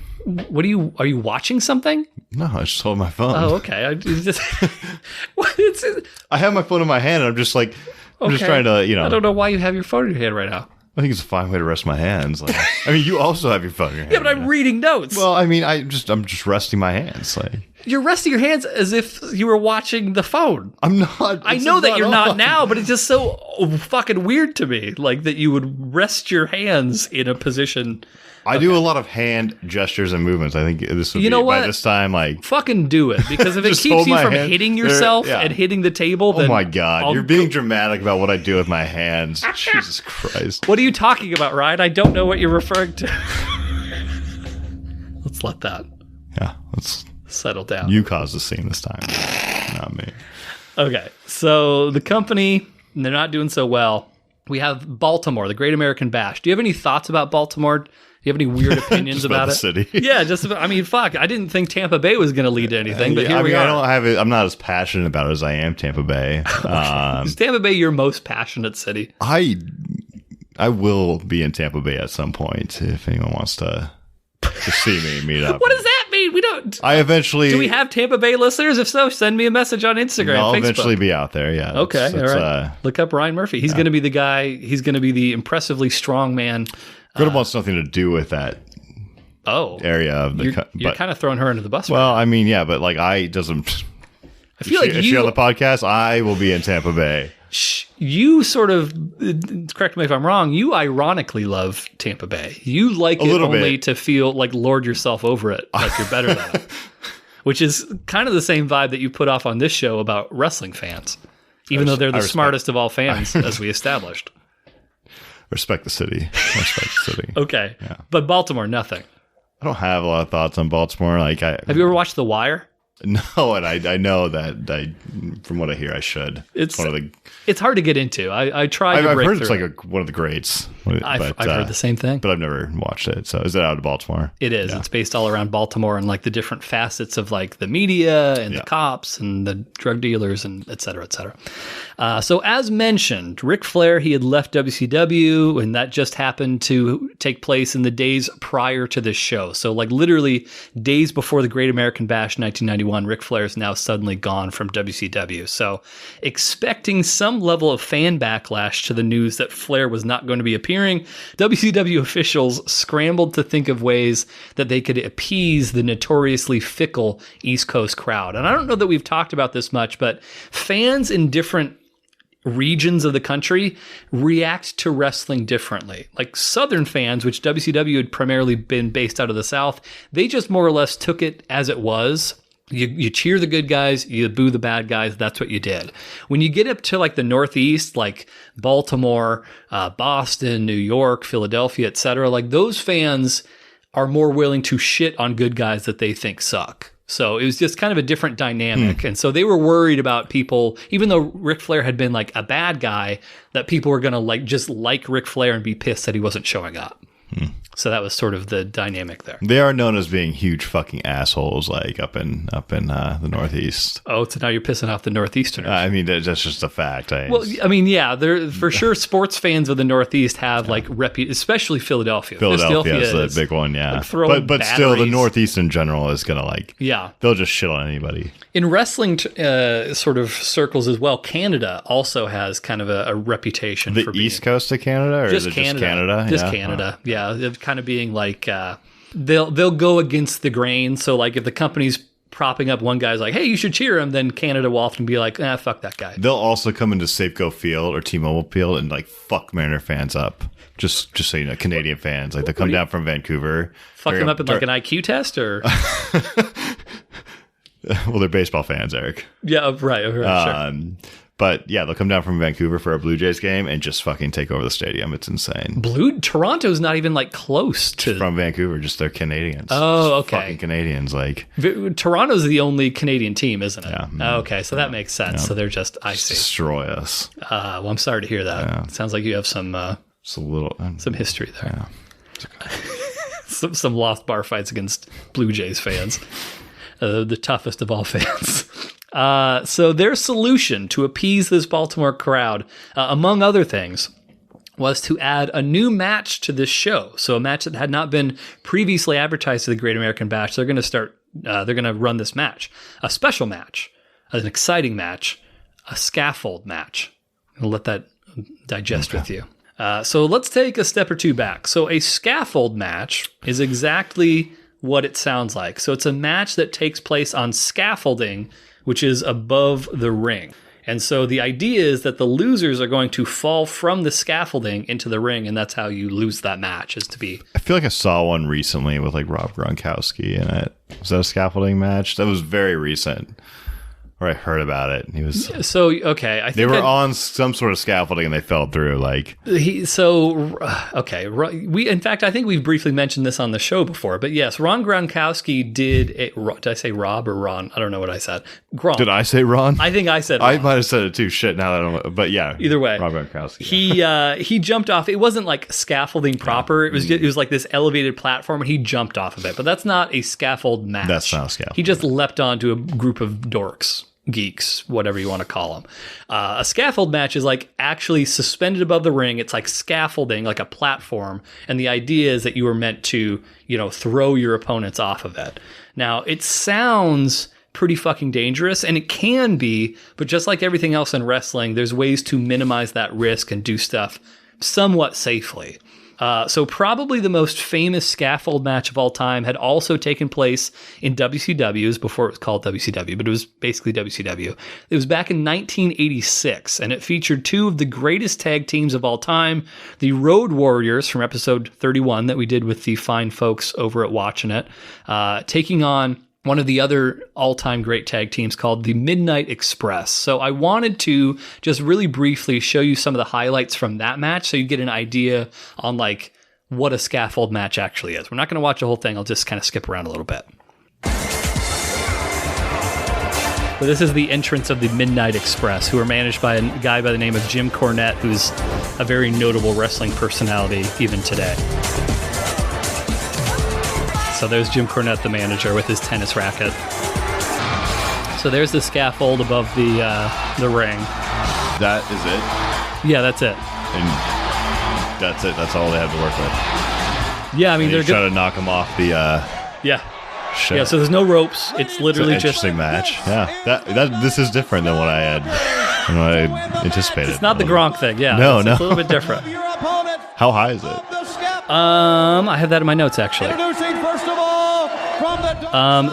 Are you watching something? No, I just hold my phone. Oh, okay. I have my phone in my hand and I'm just I'm just trying to, I don't know why you have your phone in your hand right now. I think it's a fine way to rest my hands. You also have your phone in your hand. Yeah, but I'm reading notes. Well, I'm just resting my hands. You're resting your hands as if you were watching the phone. I'm not. I know that you're not now, but it's just so fucking weird to me, that you would rest your hands in a position. I do a lot of hand gestures and movements. I think this would be by this time fucking do it, because if it keeps you from hitting yourself and hitting the table, then oh my god, you're being dramatic about what I do with my hands. Jesus Christ. What are you talking about, Ryan? I don't know what you're referring to. Let's let that. Yeah, let's settle down. You caused the scene this time, not me. Okay, so the company, they're not doing so well. We have Baltimore, the Great American Bash. Do you have any thoughts about Baltimore You have any weird opinions Just about the it? city. Yeah, I mean, fuck. I didn't think Tampa Bay was going to lead to anything, but here we are. I don't have it. I'm not as passionate about it as I am Tampa Bay. Is Tampa Bay your most passionate city? I will be in Tampa Bay at some point if anyone wants to see me meet up. What does that mean? We don't. Do we have Tampa Bay listeners? If so, send me a message on Instagram. I'll Facebook. eventually be out there. Yeah. Okay. All right. Look up Ryan Murphy. He's going to be the guy. He's going to be the impressively strong man. Greta wants nothing to do with that. Area of the. You're kind of throwing her into the bus. Well, I mean, yeah, but like I feel like if she on the podcast, I will be in Tampa Bay. You sort of, correct me if I'm wrong, you ironically love Tampa Bay. You like it only to feel like lord yourself over it, like you're better than it. Which is kind of the same vibe that you put off on this show about wrestling fans, even though they're the smartest of all fans, as we established. Respect the city. Okay. Yeah. But Baltimore, nothing. I don't have a lot of thoughts on Baltimore. Have you ever watched The Wire? No, and I know that from what I hear, I should. It's hard to get into. I tried to break I've heard through. It's like one of the greats. I've heard the same thing. But I've never watched it. So is it out of Baltimore? It is. Yeah. It's based all around Baltimore and like the different facets of like the media and the cops and the drug dealers and et cetera, et cetera. So as mentioned, Ric Flair, he had left WCW and that just happened to take place in the days prior to this show. So like literally days before the Great American Bash in 1991, Ric Flair is now suddenly gone from WCW. So expecting some level of fan backlash to the news that Flair was not going to be appearing, WCW officials scrambled to think of ways that they could appease the notoriously fickle East Coast crowd. And I don't know that we've talked about this much, but fans in different regions of the country react to wrestling differently. Like Southern fans, which WCW had primarily been based out of the South, they just more or less took it as it was. You cheer the good guys, you boo the bad guys. That's what you did. When you get up to like the Northeast, like Baltimore, Boston, New York, Philadelphia, etc., like those fans are more willing to shit on good guys that they think suck. So it was just kind of a different dynamic. And so they were worried about people, even though Ric Flair had been like a bad guy, that people were going to like just like Ric Flair and be pissed that he wasn't showing up. So that was sort of the dynamic there. They are known as being huge fucking assholes, like up in the Northeast. Oh, so now you're pissing off the Northeasterners. I mean, that's just a fact. Well, I mean, yeah, they're for sure. Sports fans of the Northeast have like especially Philadelphia. Philadelphia is the big one, yeah. Like, but still, the Northeast in general is gonna they'll just shit on anybody. In wrestling sort of circles as well, Canada also has kind of a reputation for being East Coast of Canada, or is it just Canada? Just Canada, yeah. Of kind of being like they'll go against the grain. So like if the company's propping up one guy's like, hey, you should cheer him, then Canada will often be like, fuck that guy. They'll also come into Safeco Field or T-Mobile Field and like fuck Mariner fans up. Just so you know, Canadian fans, like they come down from Vancouver. Fuck them up in like an IQ test, or well, they're baseball fans, Eric. Yeah, right. Sure. But yeah, they'll come down from Vancouver for a Blue Jays game and just fucking take over the stadium. It's insane. Toronto's not even like close to from Vancouver. Just they're Canadians. Oh, okay. Fucking Canadians. Like Toronto's the only Canadian team, isn't it? Yeah. Oh, okay, so that makes sense. Yeah. So they're just destroy us. Well, I'm sorry to hear that. Yeah. It sounds like you have some some history there. Yeah. some lost bar fights against Blue Jays fans. The toughest of all fans. So their solution to appease this Baltimore crowd, among other things, was to add a new match to this show. So a match that had not been previously advertised to the Great American Bash. They're going to run this match, a special match, an exciting match, a scaffold match. I'll let that digest with you. So let's take a step or two back. So a scaffold match is exactly what it sounds like. So it's a match that takes place on scaffolding, which is above the ring. And so the idea is that the losers are going to fall from the scaffolding into the ring, and that's how you lose that match, is to be... I feel like I saw one recently with like Rob Gronkowski in it. Was that a scaffolding match? That was very recent. or I heard about it. He was. So okay, I think They were on some sort of scaffolding and they fell through. Like okay, in fact, I think we've briefly mentioned this on the show before. But yes, Ron Gronkowski did. Did I say Rob or Ron? I don't know what I said. Gronk. Did I say Ron? I think I said. I Ron. might have said it too. Shit. Now that I don't. But yeah. Either way, Ron Gronkowski. Yeah. He jumped off. It wasn't like scaffolding proper. It was like this elevated platform, and he jumped off of it. But that's not a scaffold match. That's not a scaffold. He just leapt onto a group of dorks, geeks, whatever you want to call them. A scaffold match is like actually suspended above the ring. It's like scaffolding, like a platform. And the idea is that you were meant to, throw your opponents off of it. Now, it sounds pretty fucking dangerous, and it can be, but just like everything else in wrestling, there's ways to minimize that risk and do stuff somewhat safely. So probably the most famous scaffold match of all time had also taken place in WCW's before it was called WCW, but it was basically WCW. It was back in 1986, and it featured two of the greatest tag teams of all time, the Road Warriors from episode 31 that we did with the fine folks over at Watching It, taking on one of the other all-time great tag teams called the Midnight Express. So I wanted to just really briefly show you some of the highlights from that match so you get an idea on like what a scaffold match actually is. We're not going to watch the whole thing. I'll just kind of skip around a little bit. So this is the entrance of the Midnight Express, who are managed by a guy by the name of Jim Cornette, who's a very notable wrestling personality even today. So there's Jim Cornette, the manager, with his tennis racket. So there's the scaffold above the ring. That is it? Yeah, that's it. And that's it. That's all they have to work with. Yeah, I mean, they're they're trying to knock him off the... Yeah. Shit. Yeah, so there's no ropes. It's literally it's an interesting match. Yeah. This is different than what I anticipated. It's not the Gronk thing, yeah. No. It's a little bit different. How high is it? I have that in my notes, actually.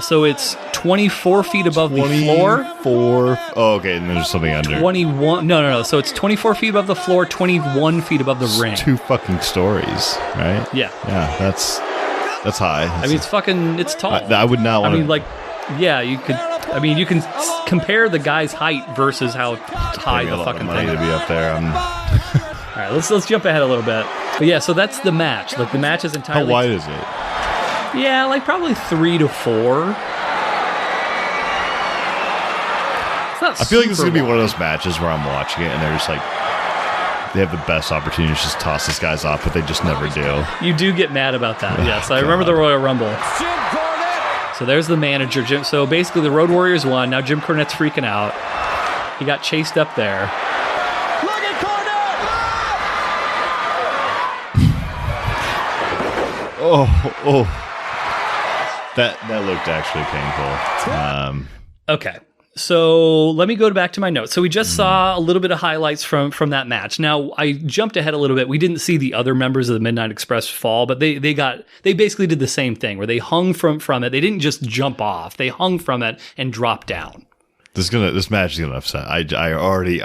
So it's 24 feet above the floor. 24. Oh, okay, and there's something under. 21. No. So it's 24 feet above the floor, 21 feet above the ring. 2 fucking stories, right? Yeah. Yeah, that's high. I mean, it's tall. I would not want to. I mean, like, yeah, you can compare the guy's height versus how high the fucking thing is. To be up there. All right, let's jump ahead a little bit. But yeah, so that's the match. Like the match is entirely. How wide is it? Yeah, like probably 3 to 4. It's not. I feel like this is gonna be one of those matches where I'm watching it and they're just like, they have the best opportunity to just toss these guys off, but they just never do. You do get mad about that. Yes, I remember the Royal Rumble. So there's the manager, Jim. So basically, the Road Warriors won. Now Jim Cornette's freaking out. He got chased up there. Oh, that looked actually painful. Okay, so let me go back to my notes. So we just saw a little bit of highlights from that match. Now I jumped ahead a little bit. We didn't see the other members of the Midnight Express fall, but they basically did the same thing where they hung from it. They didn't just jump off; they hung from it and dropped down. This match is gonna upset. I already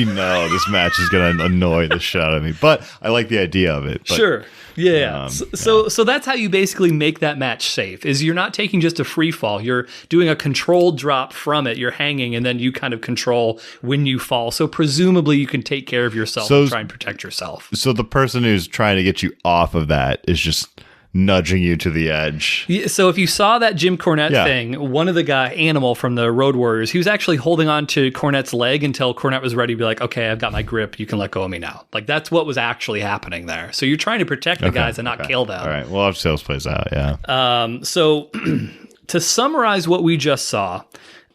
know this match is gonna annoy the shit out of me. But I like the idea of it. But, sure. Yeah. So that's how you basically make that match safe. Is you're not taking just a free fall. You're doing a controlled drop from it. You're hanging, and then you kind of control when you fall. So presumably you can take care of yourself and try and protect yourself. So the person who's trying to get you off of that is just nudging you to the edge. Yeah, so if you saw that Jim Cornette thing, one of the Animal from the Road Warriors, he was actually holding on to Cornette's leg until Cornette was ready to be like, okay, I've got my grip. You can let go of me now. Like, that's what was actually happening there. So you're trying to protect the guys and not kill them. All right. Well, I'll have to see how this plays out. Yeah. So to summarize what we just saw,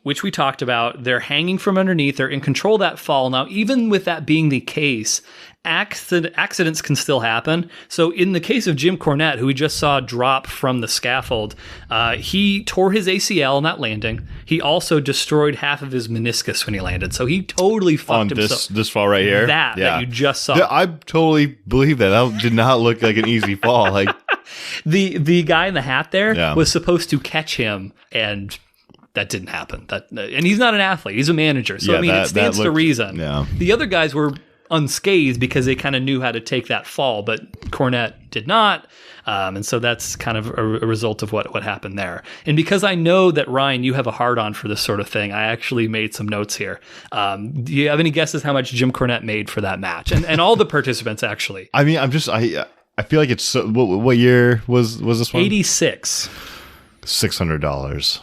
which we talked about, they're hanging from underneath. They're in control of that fall. Now, even with that being the case, accidents can still happen. So in the case of Jim Cornette, who we just saw drop from the scaffold, he tore his ACL in that landing. He also destroyed half of his meniscus when he landed. So he totally fucked himself. This fall right here? That you just saw. I totally believe that. That did not look like an easy fall. Like the guy in the hat there was supposed to catch him, and that didn't happen. And he's not an athlete. He's a manager. So, I mean, it stands to reason. Yeah. The other guys were unscathed because they kind of knew how to take that fall, but Cornette did not. And so that's kind of a result of what happened there. And because I know that, Ryan, you have a hard-on for this sort of thing, I actually made some notes here. Do you have any guesses how much Jim Cornette made for that match? And all the participants, actually. I mean, I feel like it's... what year was this one? 86. $600.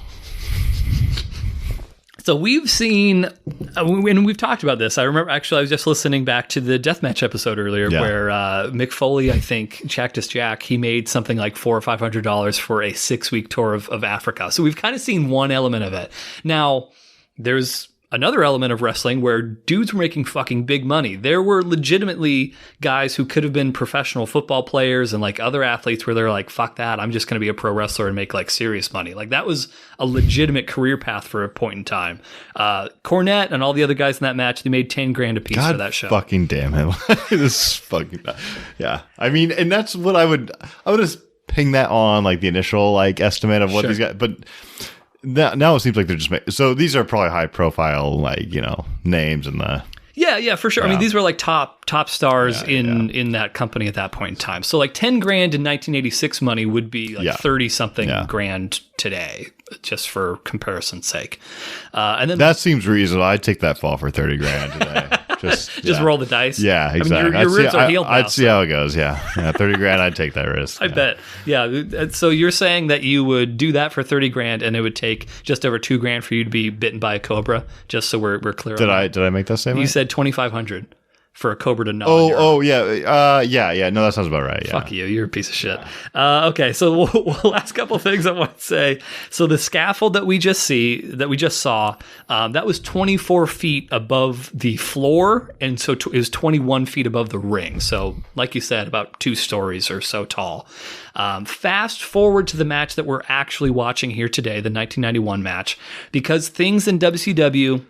So we've seen, and we've talked about this. I remember, actually, I was just listening back to the Deathmatch episode earlier where Mick Foley, I think, Cactus Jack, he made something like $400 or $500 for a 6-week tour of Africa. So we've kind of seen one element of it. Now, there's another element of wrestling where dudes were making fucking big money. There were legitimately guys who could have been professional football players and like other athletes where they're like, fuck that, I'm just going to be a pro wrestler and make like serious money. Like that was a legitimate career path for a point in time. Cornette and all the other guys in that match, they made $10,000 a piece for that show. Fucking damn it. This is fucking, yeah. I mean, and that's what I would just ping that on like the initial like estimate of what these guys, but now it seems like they're just so these are probably high profile, like, you know, names in the yeah for sure. I mean, these were like top stars in that company at that point in time. So like $10,000 in 1986 money would be like 30 something grand today, just for comparison's sake. And then that seems reasonable. I'd take that fall for $30,000 today. Just roll the dice. Yeah, exactly. I mean, your ribs are healed now. I'd see how it goes. Yeah, $30,000. I'd take that risk. I bet. Yeah. So you're saying that you would do that for $30,000, and it would take just over $2,000 for you to be bitten by a cobra. Just so we're clear. Did I make that statement? You said $2,500 for a cobra to gnaw. Oh, yeah. No, that sounds about right. Yeah. Fuck you. You're a piece of shit. Okay, so last couple things I want to say. So the scaffold that we just saw, that was 24 feet above the floor, and so it was 21 feet above the ring. So, like you said, about 2 stories or so tall. Fast forward to the match that we're actually watching here today, the 1991 match, because things in WCW,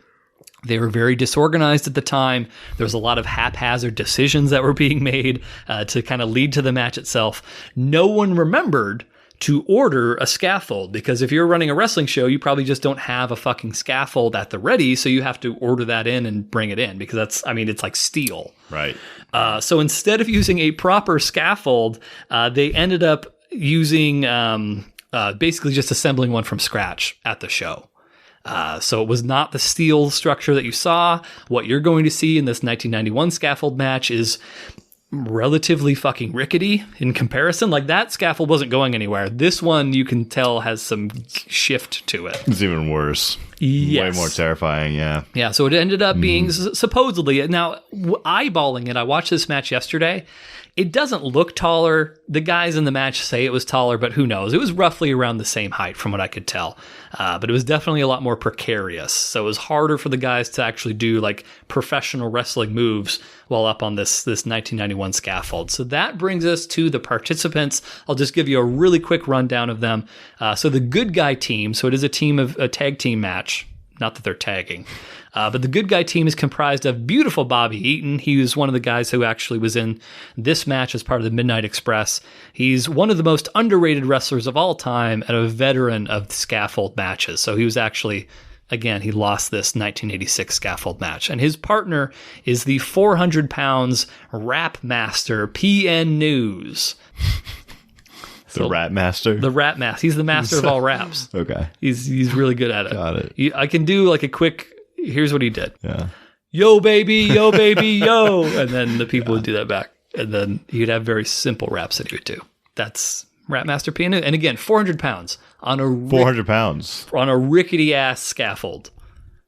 they were very disorganized at the time. There was a lot of haphazard decisions that were being made to kind of lead to the match itself. No one remembered to order a scaffold, because if you're running a wrestling show, you probably just don't have a fucking scaffold at the ready, so you have to order that in and bring it in, because it's like steel. Right. So instead of using a proper scaffold, they ended up using basically just assembling one from scratch at the show. So it was not the steel structure that you saw. What you're going to see in this 1991 scaffold match is relatively fucking rickety in comparison. Like, that scaffold wasn't going anywhere. This one, you can tell, has some shift to it. It's even worse. Yes. Way more terrifying, yeah. Yeah, so it ended up being supposedly, now eyeballing it, I watched this match yesterday. It doesn't look taller. The guys in the match say it was taller, but who knows? It was roughly around the same height from what I could tell. But it was definitely a lot more precarious. So it was harder for the guys to actually do like professional wrestling moves while up on this 1991 scaffold. So that brings us to the participants. I'll just give you a really quick rundown of them. So the good guy team, so it is a tag team match. Not that they're tagging. But the good guy team is comprised of Beautiful Bobby Eaton. He was one of the guys who actually was in this match as part of the Midnight Express. He's one of the most underrated wrestlers of all time and a veteran of scaffold matches. So he was actually, again, he lost this 1986 scaffold match. And his partner is the 400 pounds Rapmaster P.N. News. The Rapmaster? The Rapmaster. He's the master of all raps. Okay. He's really good at it. Got it. I can do like a quick... Here's what he did. Yeah. Yo, baby, yo, baby, yo. And then the people would do that back. And then he'd have very simple raps that he would do. That's Rapmaster P.N. And again, 400 pounds on a 400 pounds on a rickety ass scaffold.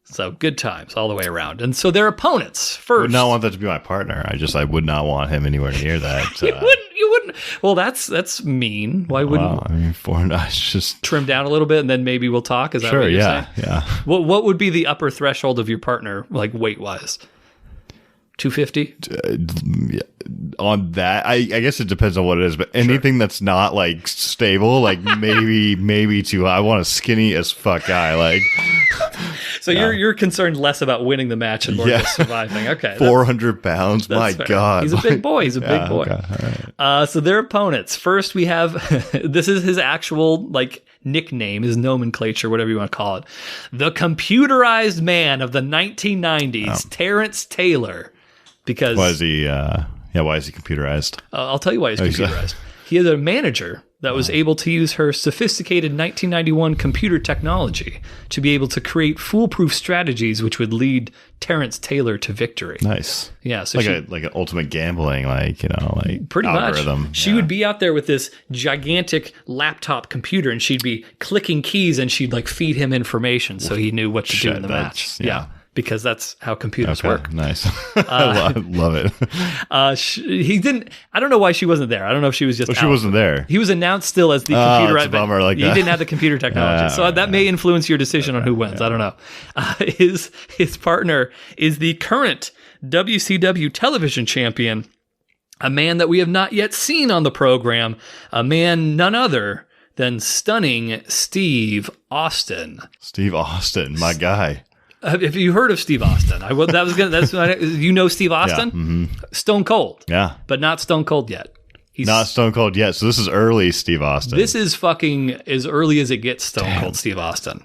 So good times all the way around. And so their opponents first. I would not want that to be my partner. I would not want him anywhere near that. You wouldn't. Well, that's mean. Why wouldn't? Wow, I mean, 400. Just trim down a little bit, and then maybe we'll talk. Is that sure? What you're Yeah, saying? yeah. What would be the upper threshold of your partner, like weight wise? 250? On that, I guess it depends on what it is, but anything that's not like stable, like maybe too high. I want a skinny as fuck guy, like. So you're concerned less about winning the match and more just surviving. Okay, 400 pounds. My fair. God, he's a big boy. He's a big boy. Okay. All right. So their opponents. First, we have this is his actual like nickname, his nomenclature, whatever you want to call it. The computerized man of the 1990s, Terrance Taylor. because Why is he? Why is he computerized? I'll tell you why he's computerized. He had a manager that was able to use her sophisticated 1991 computer technology to be able to create foolproof strategies which would lead Terrance Taylor to victory. Nice. Yeah, so like an ultimate gambling, pretty algorithm. much. She would be out there with this gigantic laptop computer, and she'd be clicking keys, and she'd like feed him information so he knew what to do in the match. Yeah. Because that's how computers work. Nice. I love it. He didn't. I don't know why she wasn't there. I don't know if she was just. She wasn't there. He was announced still as the computer. It's a bummer like he that. didn't have the computer technology, so that may influence your decision on who wins. I don't know. His partner is the current WCW television champion, a man that we have not yet seen on the program, a man none other than stunning Steve Austin. Steve Austin, my guy. Have you heard of Steve Austin? You know Steve Austin? Yeah. Mm-hmm. Stone Cold. Yeah. But not Stone Cold yet. He's not Stone Cold yet. So this is early Steve Austin. This is fucking as early as it gets Stone Cold Steve Austin.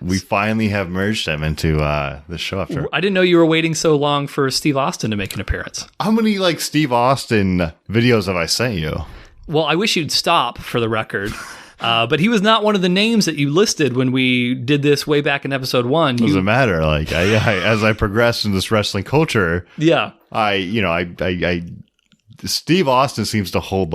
We finally have merged him into the show after. I didn't know you were waiting so long for Steve Austin to make an appearance. How many Steve Austin videos have I sent you? Well, I wish you'd stop for the record. But he was not one of the names that you listed when we did this way back in episode 1. Doesn't matter. As I progressed in this wrestling culture, yeah, Steve Austin seems to hold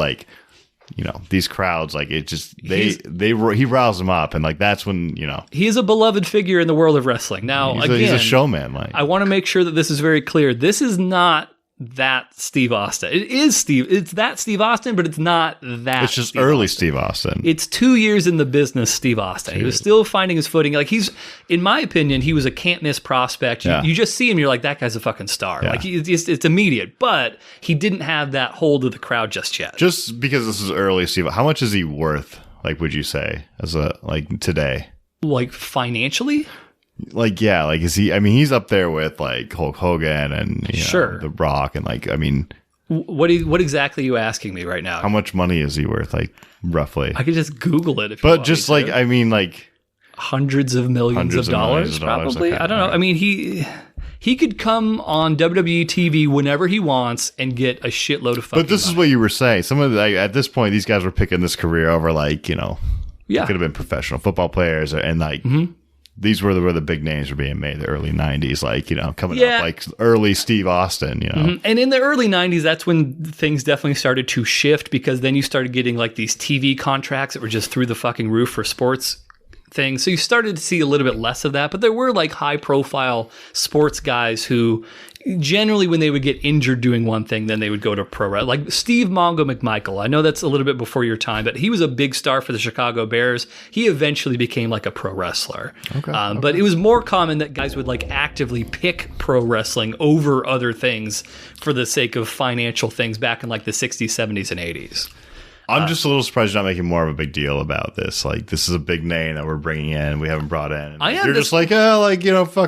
these crowds he riles them up, and that's when he is a beloved figure in the world of wrestling. Now he's a showman. I want to make sure that this is very clear. This is not that Steve Austin. It's that Steve Austin, but it's not that. It's just early Steve Austin. It's 2 years in the business Steve Austin. He was still finding his footing. He's, in my opinion, he was a can't miss prospect. You just see him, you're like, that guy's a fucking star. Yeah. It's immediate, but he didn't have that hold of the crowd just yet. Just because this is early Steve, how much is he worth? Would you say today? Financially? Is he? I mean, he's up there with Hulk Hogan and The Rock, and what exactly are you asking me right now? How much money is he worth? Roughly. I could just Google it. But just hundreds of millions of dollars, probably. I don't know. I mean, he could come on WWE TV whenever he wants and get a shitload of fucking But this money. is what you were saying. Some of at this point, these guys were picking this career over could have been professional football players and Mm-hmm. These were where the big names were being made, the early 90s, coming up, early Steve Austin, Mm-hmm. And in the early 90s, that's when things definitely started to shift, because then you started getting these TV contracts that were just through the fucking roof for sports things. So you started to see a little bit less of that, but there were high profile sports guys who generally, when they would get injured doing one thing, then they would go to pro wrestling. Like Steve Mongo McMichael. I know that's a little bit before your time, but he was a big star for the Chicago Bears. He eventually became a pro wrestler. Okay. But it was more common that guys would actively pick pro wrestling over other things for the sake of financial things back in the 60s, 70s, and 80s. I'm just a little surprised you're not making more of a big deal about this. This is a big name that we're bringing in. We haven't brought in. I am. You're just fuck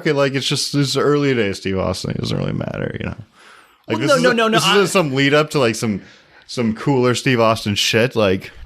it. It's early days, Steve Austin. It doesn't really matter, No. This is some lead up to some cooler Steve Austin shit.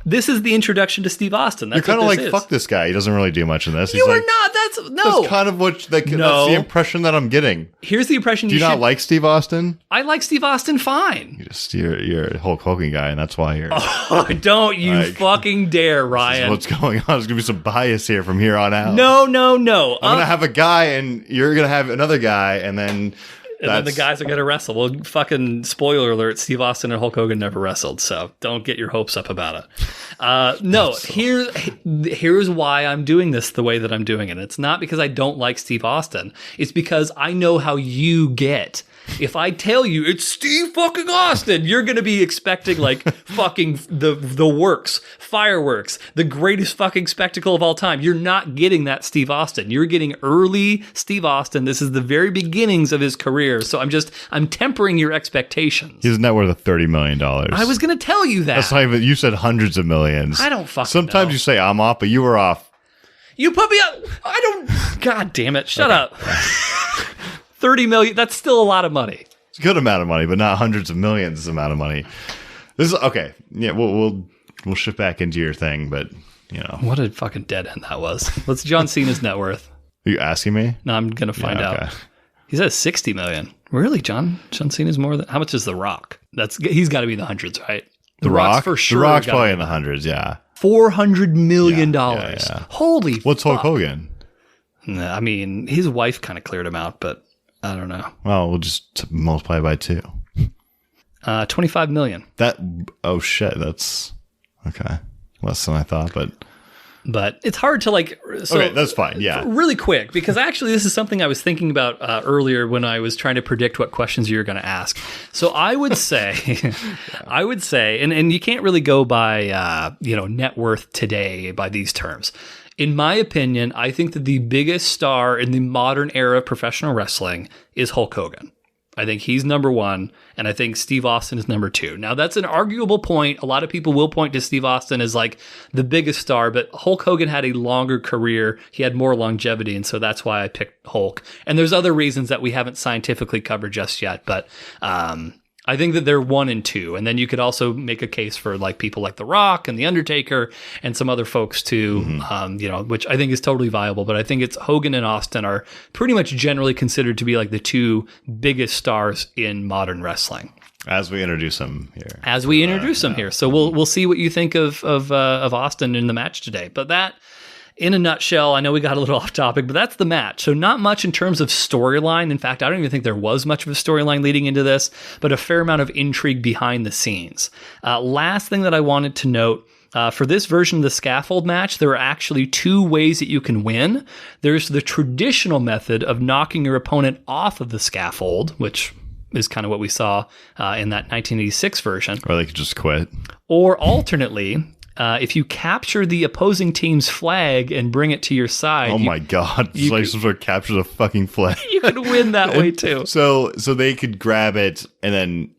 This is the introduction to Steve Austin. That's you're kind of fuck this guy. He doesn't really do much in this. You are not. That's kind of that's the impression that I'm getting. Here's the impression. Do you not like Steve Austin? I like Steve Austin fine. You're a Hulk Hogan guy, and that's why you're. Oh, don't you fucking dare, Ryan! What's going on? There's gonna be some bias here from here on out. No. I'm gonna have a guy, and you're gonna have another guy, and then. And then the guys are going to wrestle. Well, fucking spoiler alert, Steve Austin and Hulk Hogan never wrestled, so don't get your hopes up about it. Here's why I'm doing this the way that I'm doing it. It's not because I don't like Steve Austin. It's because I know how you get. If I tell you it's Steve fucking Austin, you're going to be expecting fucking the works, fireworks, the greatest fucking spectacle of all time. You're not getting that Steve Austin. You're getting early Steve Austin. This is the very beginnings of his career. So I'm tempering your expectations. He's net worth $30 million. I was going to tell you that. That's not even, you said hundreds of millions. I don't fucking Sometimes know. you say I'm off, but you were off. You put me up. I don't. God damn it. Shut up. 30 million. That's still a lot of money. It's a good amount of money, but not hundreds of millions amount of money. This is okay. Yeah, we'll shift back into your thing, but what a fucking dead end that was. What's John Cena's net worth? Are you asking me? No, I'm gonna find out. He says 60 million. Really, John Cena's more than... How much is The Rock? He's got to be in the hundreds, right? The Rock? For sure. The Rock's probably in the hundreds, yeah. $400 million. Yeah. Holy What's Hulk Hogan? I mean, his wife kind of cleared him out, but I don't know. Well, we'll just multiply by 2. 25 million. Oh shit, that's okay. Less than I thought, but it's hard to like. So okay, that's fine. Yeah, really quick, because actually this is something I was thinking about earlier when I was trying to predict what questions you were going to ask. So I would say, and you can't really go by net worth today by these terms. In my opinion, I think that the biggest star in the modern era of professional wrestling is Hulk Hogan. I think he's number 1, and I think Steve Austin is number 2. Now, that's an arguable point. A lot of people will point to Steve Austin as like the biggest star, but Hulk Hogan had a longer career. He had more longevity, and so that's why I picked Hulk. And there's other reasons that we haven't scientifically covered just yet, but I think that they're 1 and 2. And then you could also make a case for like people like The Rock and The Undertaker and some other folks too, which I think is totally viable. But I think it's Hogan and Austin are pretty much generally considered to be like the 2 biggest stars in modern wrestling. As we introduce them here. So we'll see what you think of Austin in the match today. But that, in a nutshell, I know we got a little off topic, but that's the match. So not much in terms of storyline. In fact, I don't even think there was much of a storyline leading into this, but a fair amount of intrigue behind the scenes. Last thing that I wanted to note, for this version of the Scaffold match, there are actually 2 ways that you can win. There's the traditional method of knocking your opponent off of the scaffold, which is kind of what we saw in that 1986 version. Or they could just quit. Or alternately, if you capture the opposing team's flag and bring it to your side... Oh my god. It's like some sort of capture the fucking flag. You could win that way too. So they could grab it and then...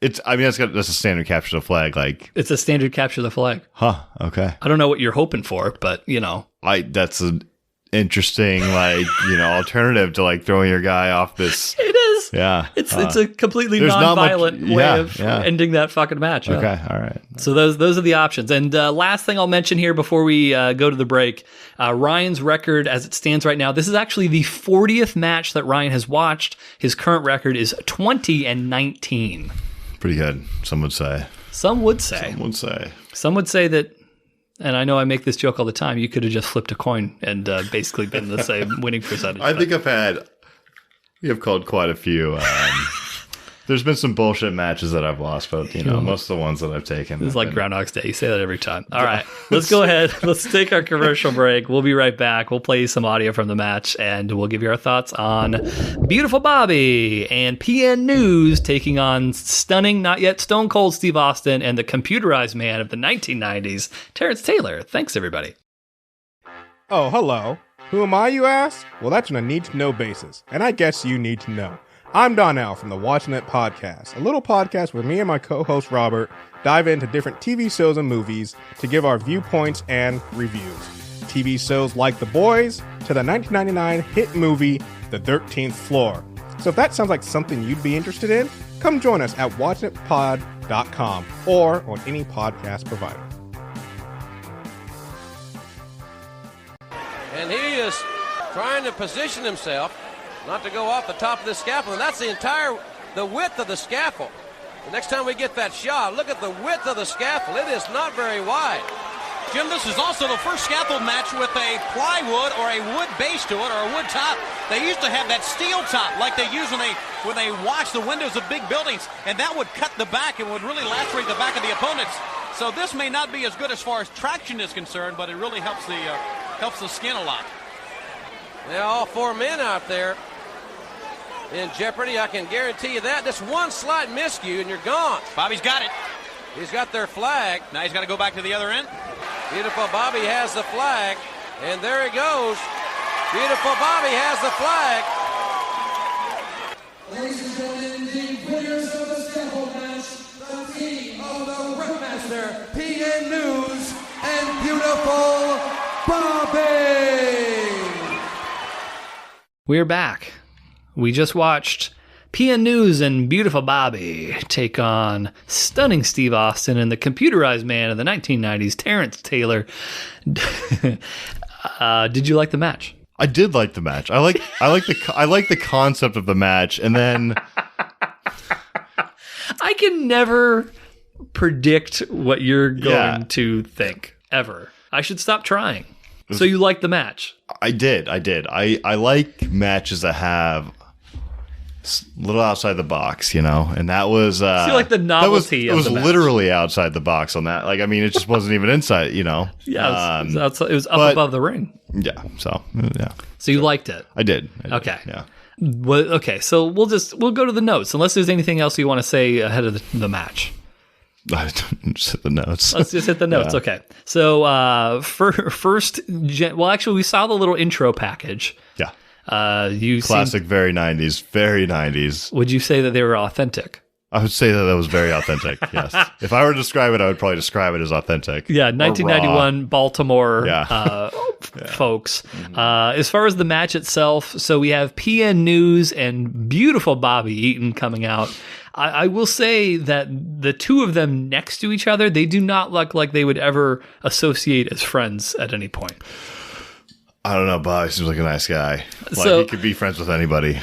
that's a standard capture the flag. Like it's a standard capture the flag. Huh, okay. I don't know what you're hoping for, but that's an interesting alternative to like throwing your guy off this... It is. Yeah. It's a completely non-violent way of ending that fucking match. Okay, all right. So those are the options. And last thing I'll mention here before we go to the break, Ryan's record as it stands right now, this is actually the 40th match that Ryan has watched. His current record is 20-19. Pretty good, some would say. Some would say that, and I know I make this joke all the time, you could have just flipped a coin and basically been the same winning percentage. I think we have called quite a few. There's been some bullshit matches that I've lost, but most of the ones that I've taken. This is like Groundhog's Day. You say that every time. All right, let's go ahead. Let's take our commercial break. We'll be right back. We'll play some audio from the match, and we'll give you our thoughts on Beautiful Bobby and P.N. News taking on stunning, not yet Stone Cold Steve Austin and the computerized man of the 1990s, Terrance Taylor. Thanks, everybody. Oh, hello. Who am I, you ask? Well, that's on a need-to-know basis, and I guess you need to know. I'm Donnell from the Watching It Podcast, a little podcast where me and my co-host Robert dive into different TV shows and movies to give our viewpoints and reviews. TV shows like The Boys to the 1999 hit movie The 13th Floor. So if that sounds like something you'd be interested in, come join us at watchingitpod.com or on any podcast provider. And he is trying to position himself not to go off the top of this scaffold. And that's the width of the scaffold. The next time we get that shot, look at the width of the scaffold. It is not very wide. Jim, this is also the first scaffold match with a plywood or a wood base to it or a wood top. They used to have that steel top like they use when they watch the windows of big buildings, and that would cut the back and would really lacerate the back of the opponents. So this may not be as good as far as traction is concerned, but it really helps the skin a lot. Yeah, all 4 men out there in jeopardy, I can guarantee you that. Just one slight miscue and you're gone. Bobby's got it. He's got their flag. Now he's got to go back to the other end. Beautiful Bobby has the flag, and there he goes. Beautiful Bobby has the flag. Ladies and gentlemen, the winners of the Scaffold match, the team of the Rapmaster P.N. News and Beautiful Bobby. We're back. We just watched P.N. News and Beautiful Bobby take on stunning Steve Austin and the computerized man of the 1990s, Terrance Taylor. Did you like the match? I did like the match. I like the concept of the match, and then I can never predict what you're going to think ever. I should stop trying. So you like the match? I did. I like matches that have a little outside the box, and that was so you like the novelty. It was of the literally outside the box on that. Like, I mean, it just wasn't even inside, Yeah, it was up above the ring. Yeah. So yeah. So you liked it? I did. Okay. Yeah. Well, okay. So we'll go to the notes unless there's anything else you want to say ahead of the match. Just hit the notes. Let's just hit the notes. Yeah. Okay. So first, actually, we saw the little intro package. Yeah. Classic, very 90s, very 90s. Would you say that they were authentic? I would say that was very authentic, yes. If I were to describe it, I would probably describe it as authentic. Yeah, 1991 Baltimore folks. Mm-hmm. As far as the match itself, so we have P.N. News and Beautiful Bobby Eaton coming out. I will say that the two of them next to each other, they do not look like they would ever associate as friends at any point. I don't know, Bobby seems like a nice guy. So, he could be friends with anybody.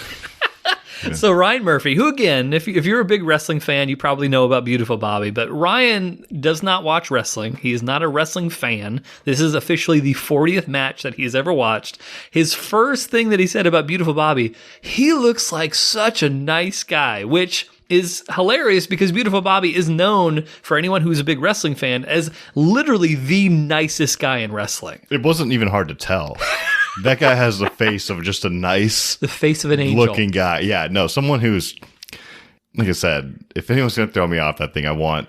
Yeah. So Ryan Murphy, who again, if you're a big wrestling fan, you probably know about Beautiful Bobby, but Ryan does not watch wrestling. He is not a wrestling fan. This is officially the 40th match that he's ever watched. His first thing that he said about Beautiful Bobby, he looks like such a nice guy, which is hilarious because Beautiful Bobby is known, for anyone who's a big wrestling fan, as literally the nicest guy in wrestling. It wasn't even hard to tell. That guy has the face of just the face of an angel looking guy. Yeah, no, someone who's, like I said, if anyone's going to throw me off that thing, I want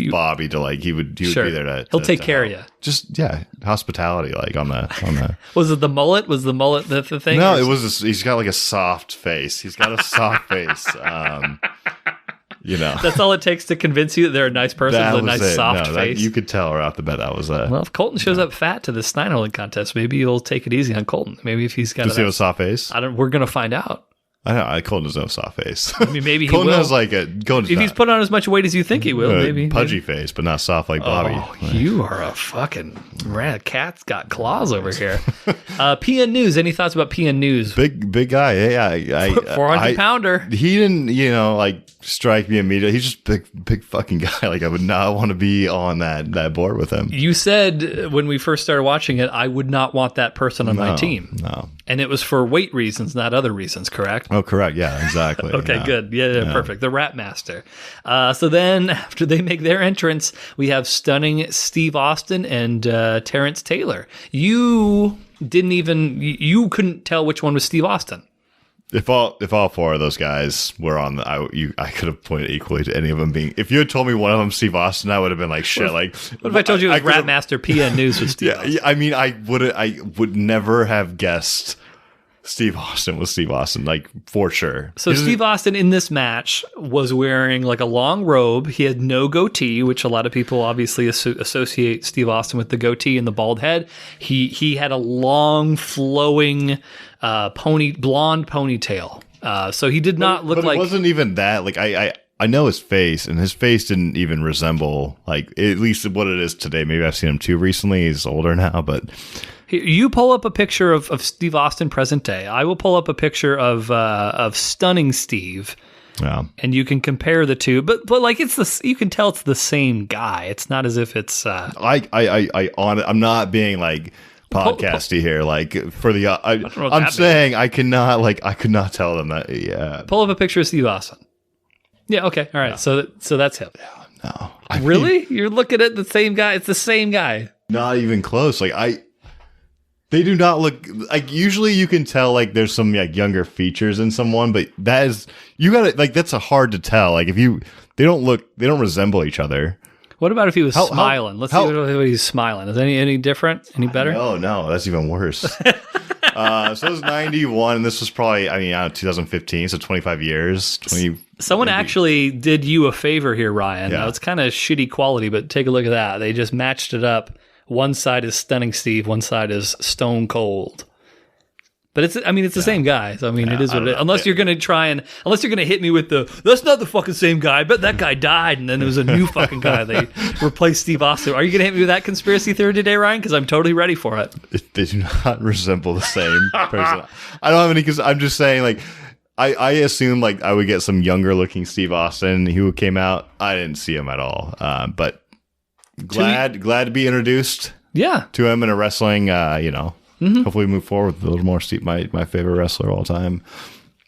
Bobby to he would be there to. He'll take care of you. Just hospitality, on that. Was it the mullet? Was the mullet the thing? No, it was. He's got a soft face. He's got a soft face. That's all it takes to convince you that they're a nice person with a nice soft face. You could tell right off the bat that was it. Well, if Colton shows up fat to the Steinholding contest, maybe you'll take it easy on Colton. Maybe if he's got does he have a soft face? We're gonna find out. I know. Colton doesn't have a soft face. I mean, maybe he Colton will. has if he's put on as much weight as you think he will, maybe. Pudgy face, but not soft like Bobby. Oh, you are a fucking rat. Cat's got claws over here. P.N. News. Any thoughts about P.N. News? Big guy. Yeah, 400 pounder. He didn't, strike me immediately. He's just big fucking guy. I would not want to be on that board with him. You said when we first started watching it, I would not want that person on my team. No. And it was for weight reasons, not other reasons, correct? Oh, correct. Yeah, exactly. Okay, good. Yeah, perfect. The Rapmaster. So then after they make their entrance, we have stunning Steve Austin and Terrance Taylor. You couldn't tell which one was Steve Austin. If all four of those guys were on I could have pointed equally to any of them being. If you had told me one of them Steve Austin, I would have been like shit. What if I told you it was Rapmaster P.N. News with Steve Austin? Yeah, I mean, I would never have guessed Steve Austin was Steve Austin, for sure. So Steve Austin in this match was wearing a long robe. He had no goatee, which a lot of people obviously associate Steve Austin with the goatee and the bald head. He had a long flowing blonde ponytail. So he did not look like. It wasn't even that. I know his face, and his face didn't even resemble at least what it is today. Maybe I've seen him too recently. He's older now, but. You pull up a picture of Steve Austin present day. I will pull up a picture of stunning Steve. Yeah. And you can compare the two, but it's you can tell it's the same guy. It's not as if it's. I'm not being podcasty here. I'm saying I could not tell them that. Yeah. Pull up a picture of Steve Austin. Yeah. Okay. All right. Yeah. So that's him. No. Really? You're looking at the same guy. It's the same guy. Not even close. They do not look usually you can tell there's some younger features in someone, but that is you gotta that's a hard to tell. They don't resemble each other. What about if he was smiling? Let's see what he's smiling. Is any different? Any better? No, that's even worse. So it was 91, and this was probably 2015, so 25 years. Someone actually did you a favor here, Ryan. Yeah. Now, it's kind of shitty quality, but take a look at that. They just matched it up. One side is Stunning Steve, one side is Stone Cold. But it's the same guy. So, I mean, it is what it is. Unless you're going to hit me with that's not the fucking same guy, but that guy died, and then there was a new fucking guy. They replaced Steve Austin. Are you going to hit me with that conspiracy theory today, Ryan? Because I'm totally ready for it. They do not resemble the same person. I don't have any, because I'm just saying, like, I assumed, like, I would get some younger looking Steve Austin who came out. I didn't see him at all. But glad to be introduced to him in a wrestling, hopefully move forward with a little more Steve, my favorite wrestler of all time.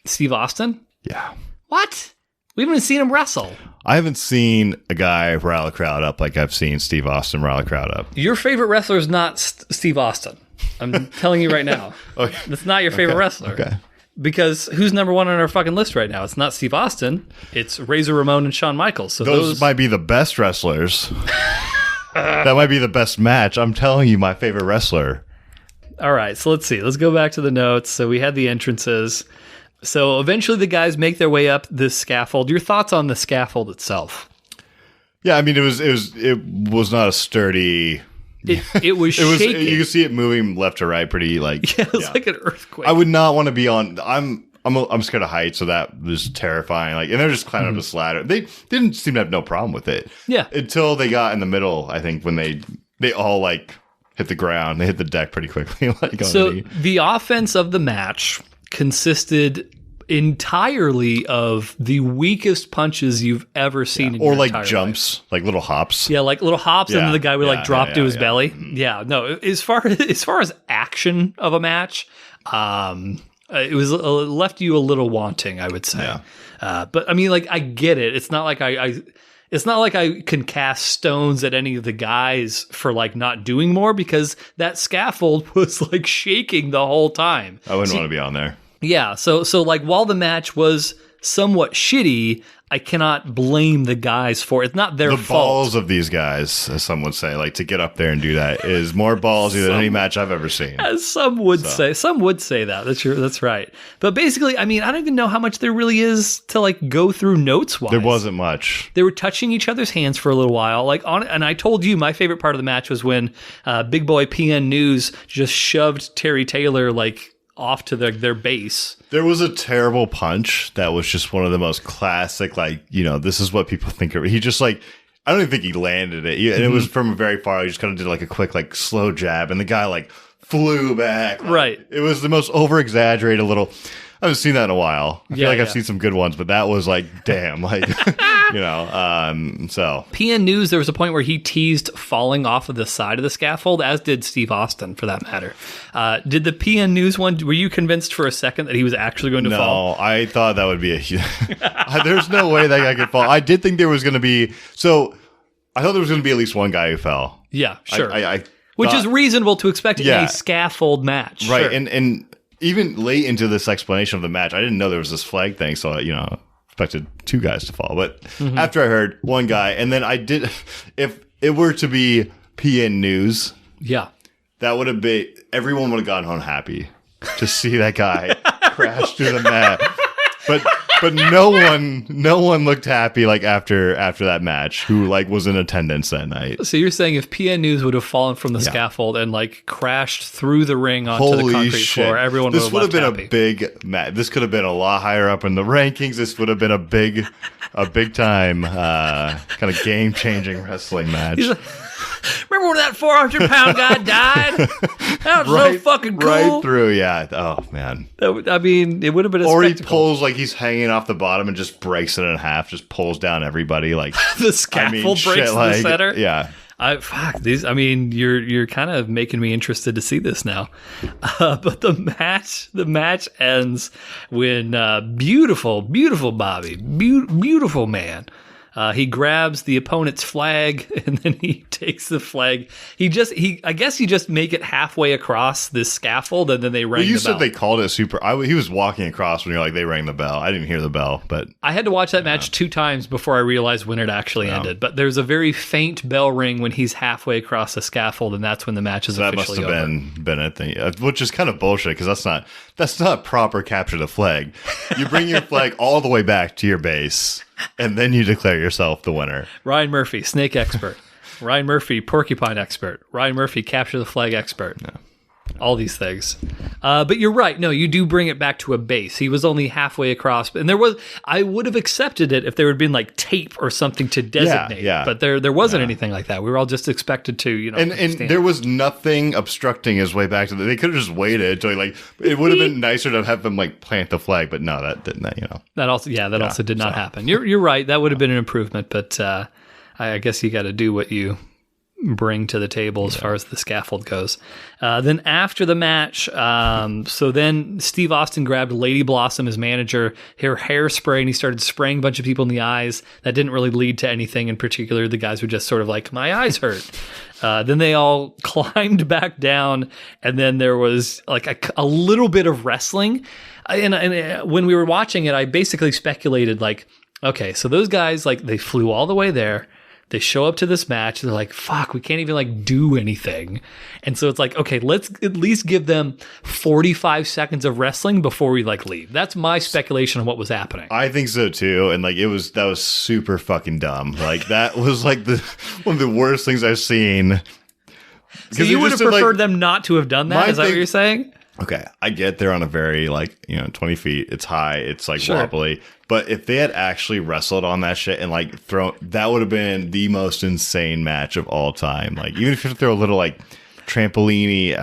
Steve Austin? Yeah. What? We haven't even seen him wrestle. I haven't seen a guy rile a crowd up like I've seen Steve Austin rile a crowd up. Your favorite wrestler is not Steve Austin. I'm telling you right now. Okay. That's not your favorite wrestler. Okay. Because who's number one on our fucking list right now? It's not Steve Austin. It's Razor Ramon and Shawn Michaels. So those might be the best wrestlers. That might be the best match. I'm telling you, my favorite wrestler. All right, so let's see. Let's go back to the notes. So we had the entrances. So eventually the guys make their way up this scaffold. Your thoughts on the scaffold itself? Yeah, I mean, it was not a stirdy. It was shaking. You can see it moving left to right, pretty like. Yeah, it was like an earthquake. I would not want to be on. I'm scared of heights, so that was terrifying. Like, and they're just climbing up this ladder. They didn't seem to have no problem with it. Yeah, until they got in the middle. I think when they all like hit the ground, they hit the deck pretty quickly. So the offense of the match consisted entirely of the weakest punches you've ever seen in or your like entire jumps life. Like little hops. Yeah, like little hops, and then the guy would drop to his belly. Mm-hmm. Yeah, no, as far as action of a match, it was left you a little wanting, I would say. Yeah. But I mean, like, I get it. It's not like it's not like I can cast stones at any of the guys for like not doing more, because that scaffold was like shaking the whole time. I wouldn't want to be on there. Yeah, so like while the match was somewhat shitty, I cannot blame the guys for it. It's not their fault. The balls of these guys, as some would say, like to get up there and do that is more ballsy than any match I've ever seen. As some would say. Some would say that. That's right. But basically, I mean, I don't even know how much there really is to like go through notes-wise. There wasn't much. They were touching each other's hands for a little while. And I told you my favorite part of the match was when Big Boy P.N. News just shoved Terry Taylor like off to their base. There was a terrible punch that was just one of the most classic, like, this is what people think of. He just like, I don't even think he landed it. And it was from very far. He just kind of did like a quick, like slow jab, and the guy like flew back. Right. It was the most over exaggerated little. I haven't seen that in a while. I feel like I've seen some good ones, but that was like, damn, like, so. PN News, there was a point where he teased falling off of the side of the scaffold, as did Steve Austin, for that matter. Did the PN News one, were you convinced for a second that he was actually going to fall? No, I thought that would be there's no way that guy could fall. I did think there was going to be, I thought there was going to be at least one guy who fell. Yeah, sure. Which is reasonable to expect in a scaffold match. Right, sure. and even late into this explanation of the match, I didn't know there was this flag thing, so expected two guys to fall. But after I heard one guy, and then I did, if it were to be PN News, that would have been, everyone would have gone home happy to see that guy crash through the mat. But no one looked happy like after that match who like was in attendance that night. So you're saying if PN News would have fallen from the scaffold and like crashed through the ring onto the concrete floor, everyone would have left happy. This would have been a big match. This could have been a lot higher up in the rankings. This would have been a big time kind of game changing wrestling match. Remember when that 400-pound guy died? That was so fucking cool. Right through, yeah. Oh, man. I mean, it would have been a Or spectacle. he pulls like he's hanging off the bottom and just breaks it in half, just pulls down everybody. Like the scaffold breaks in the center. Yeah. You're kind of making me interested to see this now. But the match ends when beautiful Bobby, beautiful man. He grabs the opponent's flag and then he takes the flag. I guess he just make it halfway across this scaffold and then they rang the bell. You said they called it super. He was walking across when you're like, they rang the bell. I didn't hear the bell, but I had to watch that match 2 times before I realized when it actually ended. But there's a very faint bell ring when he's halfway across the scaffold, and that's when the match is officially over. That must have been a thing, which is kind of bullshit because that's not proper capture the flag. You bring your flag all the way back to your base. And then you declare yourself the winner. Ryan Murphy, snake expert. Ryan Murphy, porcupine expert. Ryan Murphy, capture the flag expert. No. all these things. But you're right. No, you do bring it back to a base. He was only halfway across, and I would have accepted it if there had been like tape or something to designate. Yeah. But there wasn't anything like that. We were all just expected to, And there was nothing obstructing his way back to they could have just waited until it would have been nicer to have them like plant the flag, but no, that didn't. That also did not happen. You're right. That would have been an improvement, but I guess you got to do what you bring to the table as far as the scaffold goes. Then after the match, so then Steve Austin grabbed Lady Blossom, his manager, her hairspray, and he started spraying a bunch of people in the eyes. That didn't really lead to anything in particular. The guys were just sort of like, my eyes hurt. Then they all climbed back down, and then there was like a little bit of wrestling. And when we were watching it, I basically speculated like, okay, so those guys, like, they flew all the way there. They show up to this match. They're like, fuck, we can't even like do anything. And so it's like, okay, let's at least give them 45 seconds of wrestling before we like leave. That's my speculation on what was happening. I think so too. And like, that was super fucking dumb. Like that was like one of the worst things I've seen. So you would have preferred them not to have done that? Is that what you're saying? Okay, I get they're on a very 20 feet. It's high. It's like wobbly. But if they had actually wrestled on that shit and like thrown, that would have been the most insane match of all time. Like even if you throw a little like trampolini,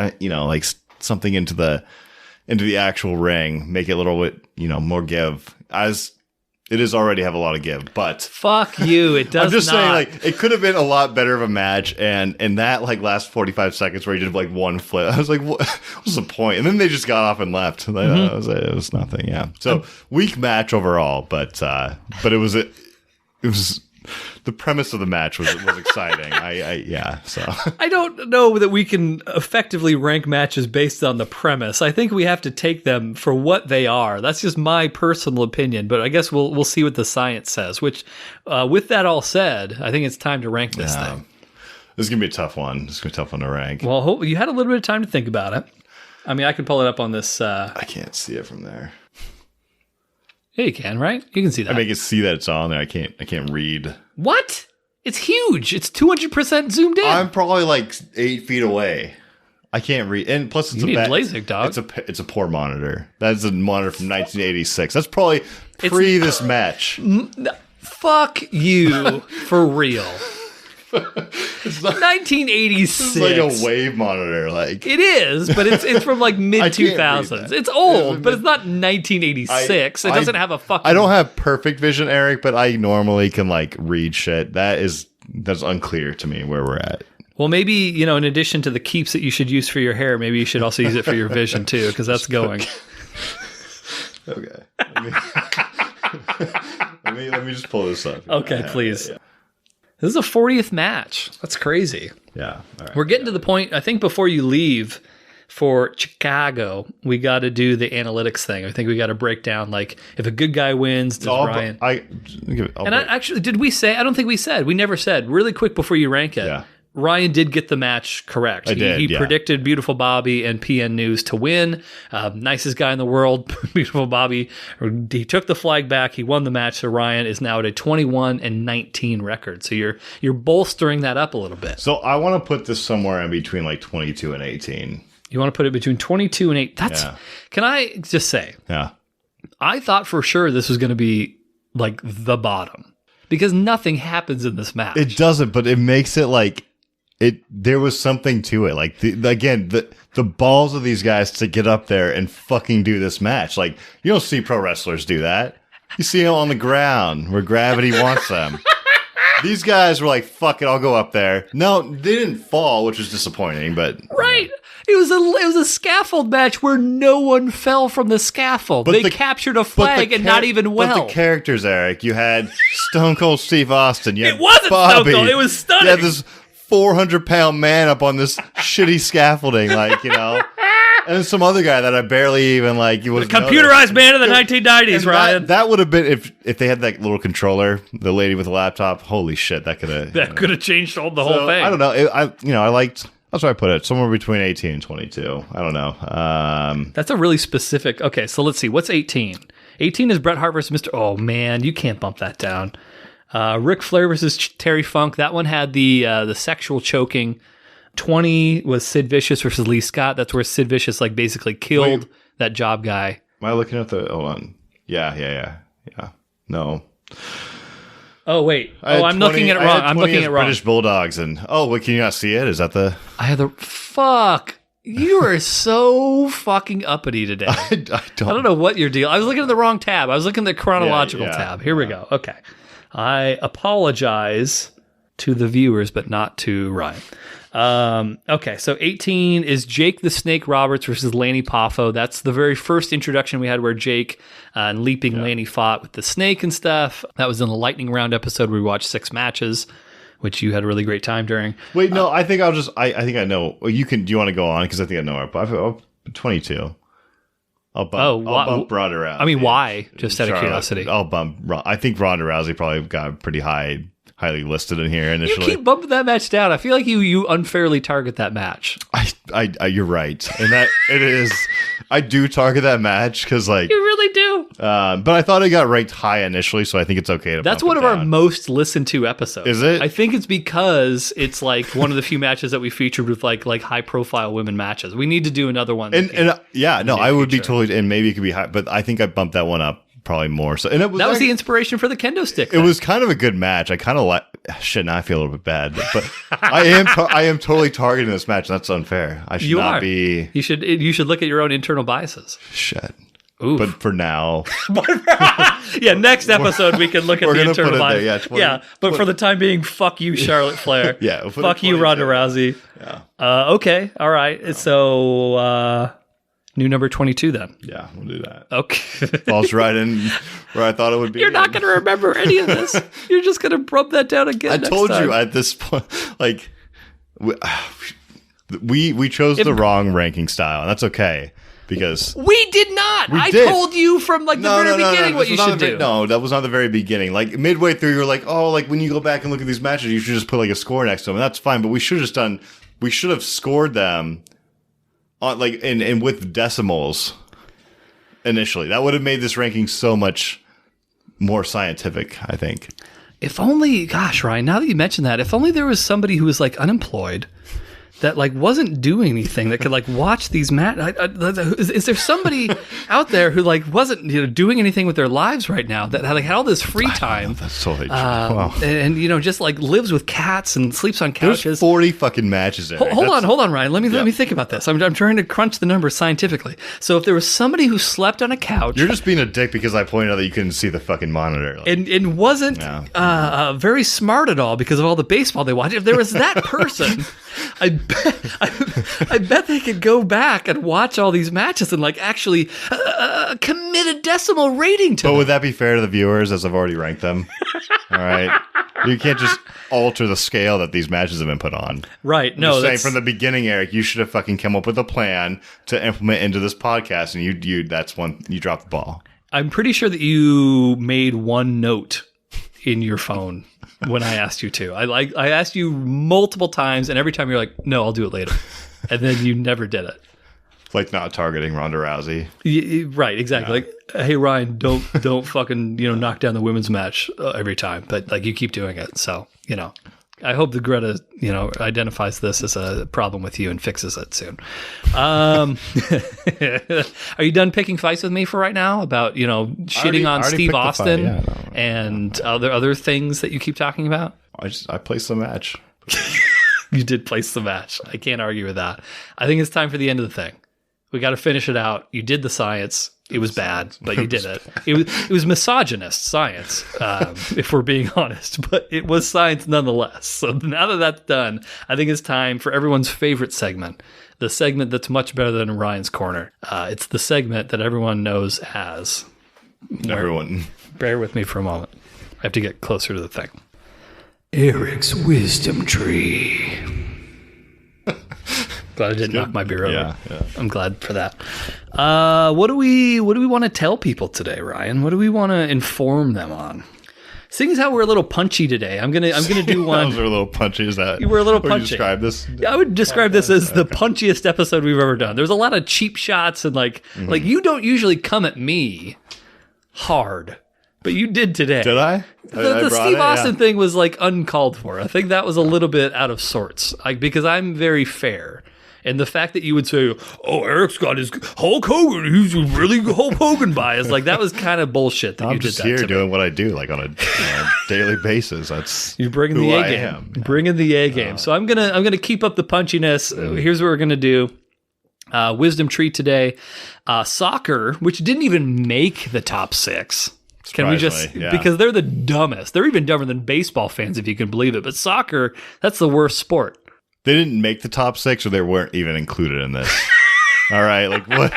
like something into the actual ring, make it a little bit more give. As it is already have a lot of give, but fuck you. It does. I'm just not. saying, like it could have been a lot better of a match, and that like last 45 seconds where he did like one flip, I was like, what was the point? And then they just got off and left. Like, it was nothing. Yeah. So weak match overall, but it was. The premise of the match was exciting. So I don't know that we can effectively rank matches based on the premise. I think we have to take them for what they are. That's just my personal opinion, but I guess we'll see what the science says. Which, with that all said, I think it's time to rank this thing. This is gonna be a tough one. This is gonna be a tough one to rank. Well, you had a little bit of time to think about it. I mean, I can pull it up on this. I can't see it from there. Yeah, you can, right? You can see that. I can see that it's on there. I can't read. What? It's huge. It's 200% zoomed in. I'm probably like 8 feet away. I can't read. And plus, it's you need LASIK, dog. It's a poor monitor. That's a monitor from 1986. That's probably pre this match. Fuck you, for real. It's not, 1986. It's like a wave monitor, like it is, but it's from like mid 2000s. It's old, but it's not 1986. It doesn't have a fucking. I don't have perfect vision, Eric, but I normally can like read shit. That's unclear to me where we're at. Well, maybe in addition to the keeps that you should use for your hair, maybe you should also use it for your vision too, because that's going. Okay. Let me just pull this up. Okay, please. Yeah. This is a 40th match. That's crazy. Yeah. All right. We're getting to the point, I think before you leave for Chicago, we got to do the analytics thing. I think we got to break down, like, if a good guy wins, does Ryan... did we say... I don't think we said. We never said. Really quick before you rank it. Yeah. Ryan did get the match correct. He predicted Beautiful Bobby and P.N. News to win. Nicest guy in the world, Beautiful Bobby. He took the flag back. He won the match. So Ryan is now at a 21-19 record. So you're bolstering that up a little bit. So I want to put this somewhere in between like 22 and 18. You want to put it between 22 and 8? Can I just say? Yeah. I thought for sure this was going to be like the bottom because nothing happens in this match. It doesn't, but it makes it like. There was something to it. Like the balls of these guys to get up there and fucking do this match. Like you don't see pro wrestlers do that. You see them on the ground where gravity wants them. These guys were like, fuck it, I'll go up there. No, they didn't fall, which was disappointing, but right. It was a scaffold match where no one fell from the scaffold. They captured a flag and not even well. But the characters, Eric, you had Stone Cold Steve Austin. It wasn't Bobby. Stone Cold. It was stunning. You had this 400-pound man up on this shitty scaffolding, and some other guy that I barely even he was the computerized man of the 1990s, Ryan. That would have been if they had that little controller, the lady with the laptop. Holy shit, that could have changed the whole thing. I don't know. I liked. That's where I put it. Somewhere between 18 and 22. I don't know. That's a really specific. Okay, so let's see. What's 18? 18 is Bret Hart versus Mr. Oh man, you can't bump that down. Ric Flair versus Terry Funk. That one had the sexual choking. 20 was Sid Vicious versus Lee Scott. That's where Sid Vicious like basically killed that job guy. Am I looking at the? Hold on. Yeah. No. Oh wait. I'm looking at it wrong. I'm looking at it wrong. British Bulldogs and wait, can you not see it? Is that the? I have the fuck. You are so fucking uppity today. I don't know what your deal. I was looking at the wrong tab. I was looking at the chronological tab. Here we go. Okay. I apologize to the viewers, but not to Ryan. Okay, so 18 is Jake the Snake Roberts versus Lanny Poffo. That's the very first introduction we had where Jake and Leaping Lanny fought with the snake and stuff. That was in the lightning round episode where we watched 6 matches, which you had a really great time during. Wait, no, I think I'll just, I think I know. Well, do you want to go on? Because I think I know it. I'll 22. I'll bump Ronda Rousey. I mean, why? Just out of curiosity. I'll bump. I think Ronda Rousey probably got pretty highly listed in here initially. You keep bumping that match down. I feel like you unfairly target that match. You're right, and that it is. I do target that match because, like, you really do. But I thought it got ranked high initially, so I think it's okay to. That's one of our most listened to episodes. Is it? I think it's because it's like one of the few matches that we featured with like high profile women matches. We need to do another one. I would be totally, and maybe it could be high, but I think I bumped that one up. Probably more so, and that was the inspiration for the kendo stick. It was kind of a good match. I kind of like shit. Now I feel a little bit bad, but I am totally targeting this match. And that's unfair. I should not be. You should look at your own internal biases. Shit. Oof. But for now, next episode we can look at the internal biases. But for the time being, fuck you, Charlotte Flair. Fuck you, Ronda Rousey. Yeah. Okay. All right. So. New number 22 then. Yeah, we'll do that. Okay. Falls right in where I thought it would be. You're not going to remember any of this. You're just going to rub that down again. I told you at this point, like, we chose the wrong ranking style, and that's okay because we did not. I told you from like the very beginning what you should do. No, that was not the very beginning. Like midway through, you were like, oh, like when you go back and look at these matches, you should just put like a score next to them, and that's fine. But we should have scored them. On like and with decimals initially. That would have made this ranking so much more scientific, I think. If only, gosh, Ryan, now that you mention that, if only there was somebody who was like unemployed that like wasn't doing anything that could like watch these is there somebody out there who like wasn't doing anything with their lives right now that had all this free time? That's totally true. Wow. And just like lives with cats and sleeps on couches. There's 40 fucking matches there. Hold on, Ryan. Let me think about this. I'm trying to crunch the numbers scientifically. So if there was somebody who slept on a couch, you're just being a dick because I pointed out that you couldn't see the fucking monitor, like, and wasn't very smart at all because of all the baseball they watch. If there was that person. I bet they could go back and watch all these matches and like actually commit a decimal rating to them. But would that be fair to the viewers as I've already ranked them? All right. You can't just alter the scale that these matches have been put on. Right. I'm just saying from the beginning, Eric, you should have fucking come up with a plan to implement into this podcast, and you dropped the ball. I'm pretty sure that you made one note in your phone when I asked you to. I asked you multiple times, and every time you're like, no, I'll do it later. And then you never did it. Like not targeting Ronda Rousey. Right, exactly. Yeah. Like, hey, Ryan, don't fucking, knock down the women's match every time. But like you keep doing it. So, I hope that Greta, identifies this as a problem with you and fixes it soon. Are you done picking fights with me for right now about, shitting on Steve Austin and other things that you keep talking about? I placed the match. You did place the match. I can't argue with that. I think it's time for the end of the thing. We got to finish it out. You did the science. It was bad, but you did it. It was misogynist science, if we're being honest, but it was science nonetheless. So now that that's done, I think it's time for everyone's favorite segment, the segment that's much better than Ryan's Corner. It's the segment that everyone knows as. Everyone. Bear with me for a moment. I have to get closer to the thing. Eric's Wisdom Tree. Glad I didn't knock my beer over. Yeah. I'm glad for that. What do we want to tell people today, Ryan? What do we want to inform them on? Seeing as how we're a little punchy today, I'm gonna do one. We're a little punchy. Is that you were a little punchy? Would you describe this? Yeah, I would describe this as the punchiest episode we've ever done. There's a lot of cheap shots and like you don't usually come at me hard. But you did today. Did I? The Steve Austin thing was like uncalled for. I think that was a little bit out of sorts, because I'm very fair. And the fact that you would say, "Oh, Eric's got his Hulk Hogan, he's really Hulk Hogan bias," like that was kind of bullshit. I'm just here doing what I do, like on a daily basis. That's you're bringing who the A I game, am. bringing the A game. So I'm gonna keep up the punchiness. Here's what we're gonna do. Wisdom treat today. Soccer, which didn't even make the top 6. Can we just, because they're the dumbest. They're even dumber than baseball fans, if you can believe it. But soccer, that's the worst sport. They didn't make the top 6, or they weren't even included in this. All right, like what?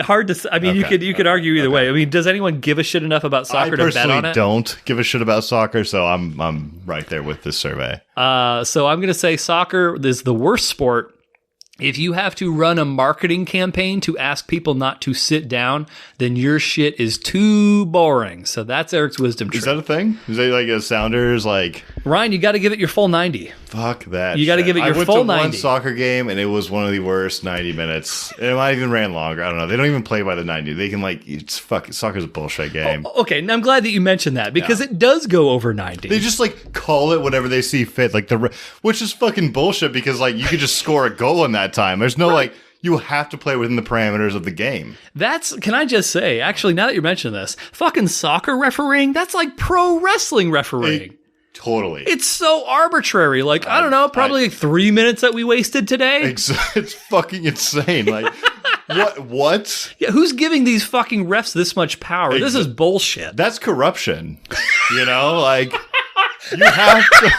Hard to. I mean, you could argue either way. I mean, does anyone give a shit enough about soccer to bet on it? I don't give a shit about soccer, so I'm right there with this survey. So I'm going to say soccer is the worst sport. If you have to run a marketing campaign to ask people not to sit down, then your shit is too boring. So that's Eric's wisdom trick. Is that a thing? Is that like a Sounders like... Ryan, you got to give it your full 90. Fuck that. You got to give it your full 90. I went to one soccer game and it was one of the worst 90 minutes. And it might even ran longer. I don't know. They don't even play by the 90. They can soccer's a bullshit game. Oh, okay, and I'm glad that you mentioned that because it does go over 90. They just like call it whenever they see fit, like which is fucking bullshit because like you could just score a goal in that time. There's no like you have to play within the parameters of the game. Can I just say, actually, now that you mention this, fucking soccer refereeing, that's like pro wrestling refereeing. Totally. It's so arbitrary. Like, I don't know, probably like 3 minutes that we wasted today. It's fucking insane. Like, what? Yeah, who's giving these fucking refs this much power? This is bullshit. That's corruption. You know, like, you have to...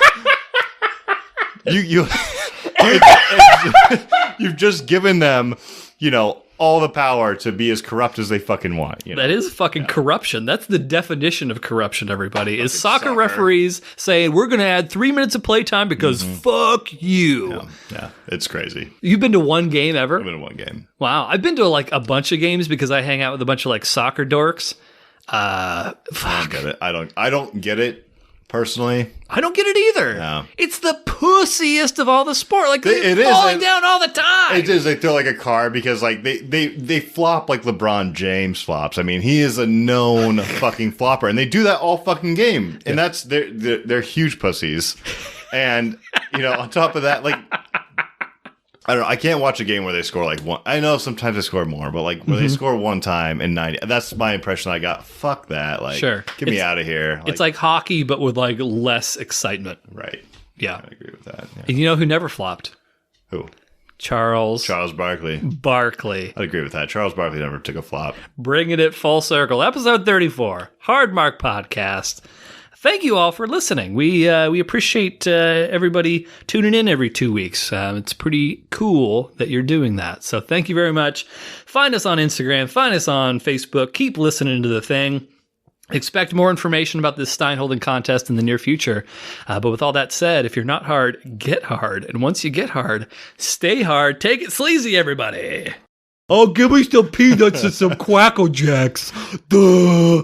You've just given them, you know, all the power to be as corrupt as they fucking want. You know? That is fucking corruption. That's the definition of corruption, everybody. Is soccer referees saying, we're going to add 3 minutes of playtime because fuck you. Yeah, it's crazy. You've been to one game ever? I've been to one game. Wow. I've been to like a bunch of games because I hang out with a bunch of like soccer dorks. Fuck. I don't get it. I don't get it. Personally, I don't get it either. No. It's the pussiest of all the sport. Like they're falling down all the time. It is. They throw like a card because like they flop like LeBron James flops. I mean, he is a known fucking flopper, and they do that all fucking game. And that's they're huge pussies. And you know, on top of that, like I don't know. I can't watch a game where they score like one. I know sometimes they score more, but like where they score one time in 90, that's my impression I got. Fuck that. Like, sure. Get me out of here. Like, it's like hockey, but with like less excitement. Right. Yeah. I agree with that. Yeah. And you know who never flopped? Who? Charles Barkley. I'd agree with that. Charles Barkley never took a flop. Bringing it full circle. Episode 34. Hard Mark Podcast. Thank you all for listening. We appreciate everybody tuning in every 2 weeks. It's pretty cool that you're doing that. So thank you very much. Find us on Instagram. Find us on Facebook. Keep listening to the thing. Expect more information about this Steinholding contest in the near future. But with all that said, if you're not hard, get hard. And once you get hard, stay hard. Take it sleazy, everybody. Oh, give me some peanuts and some Quackle Jacks. Duh.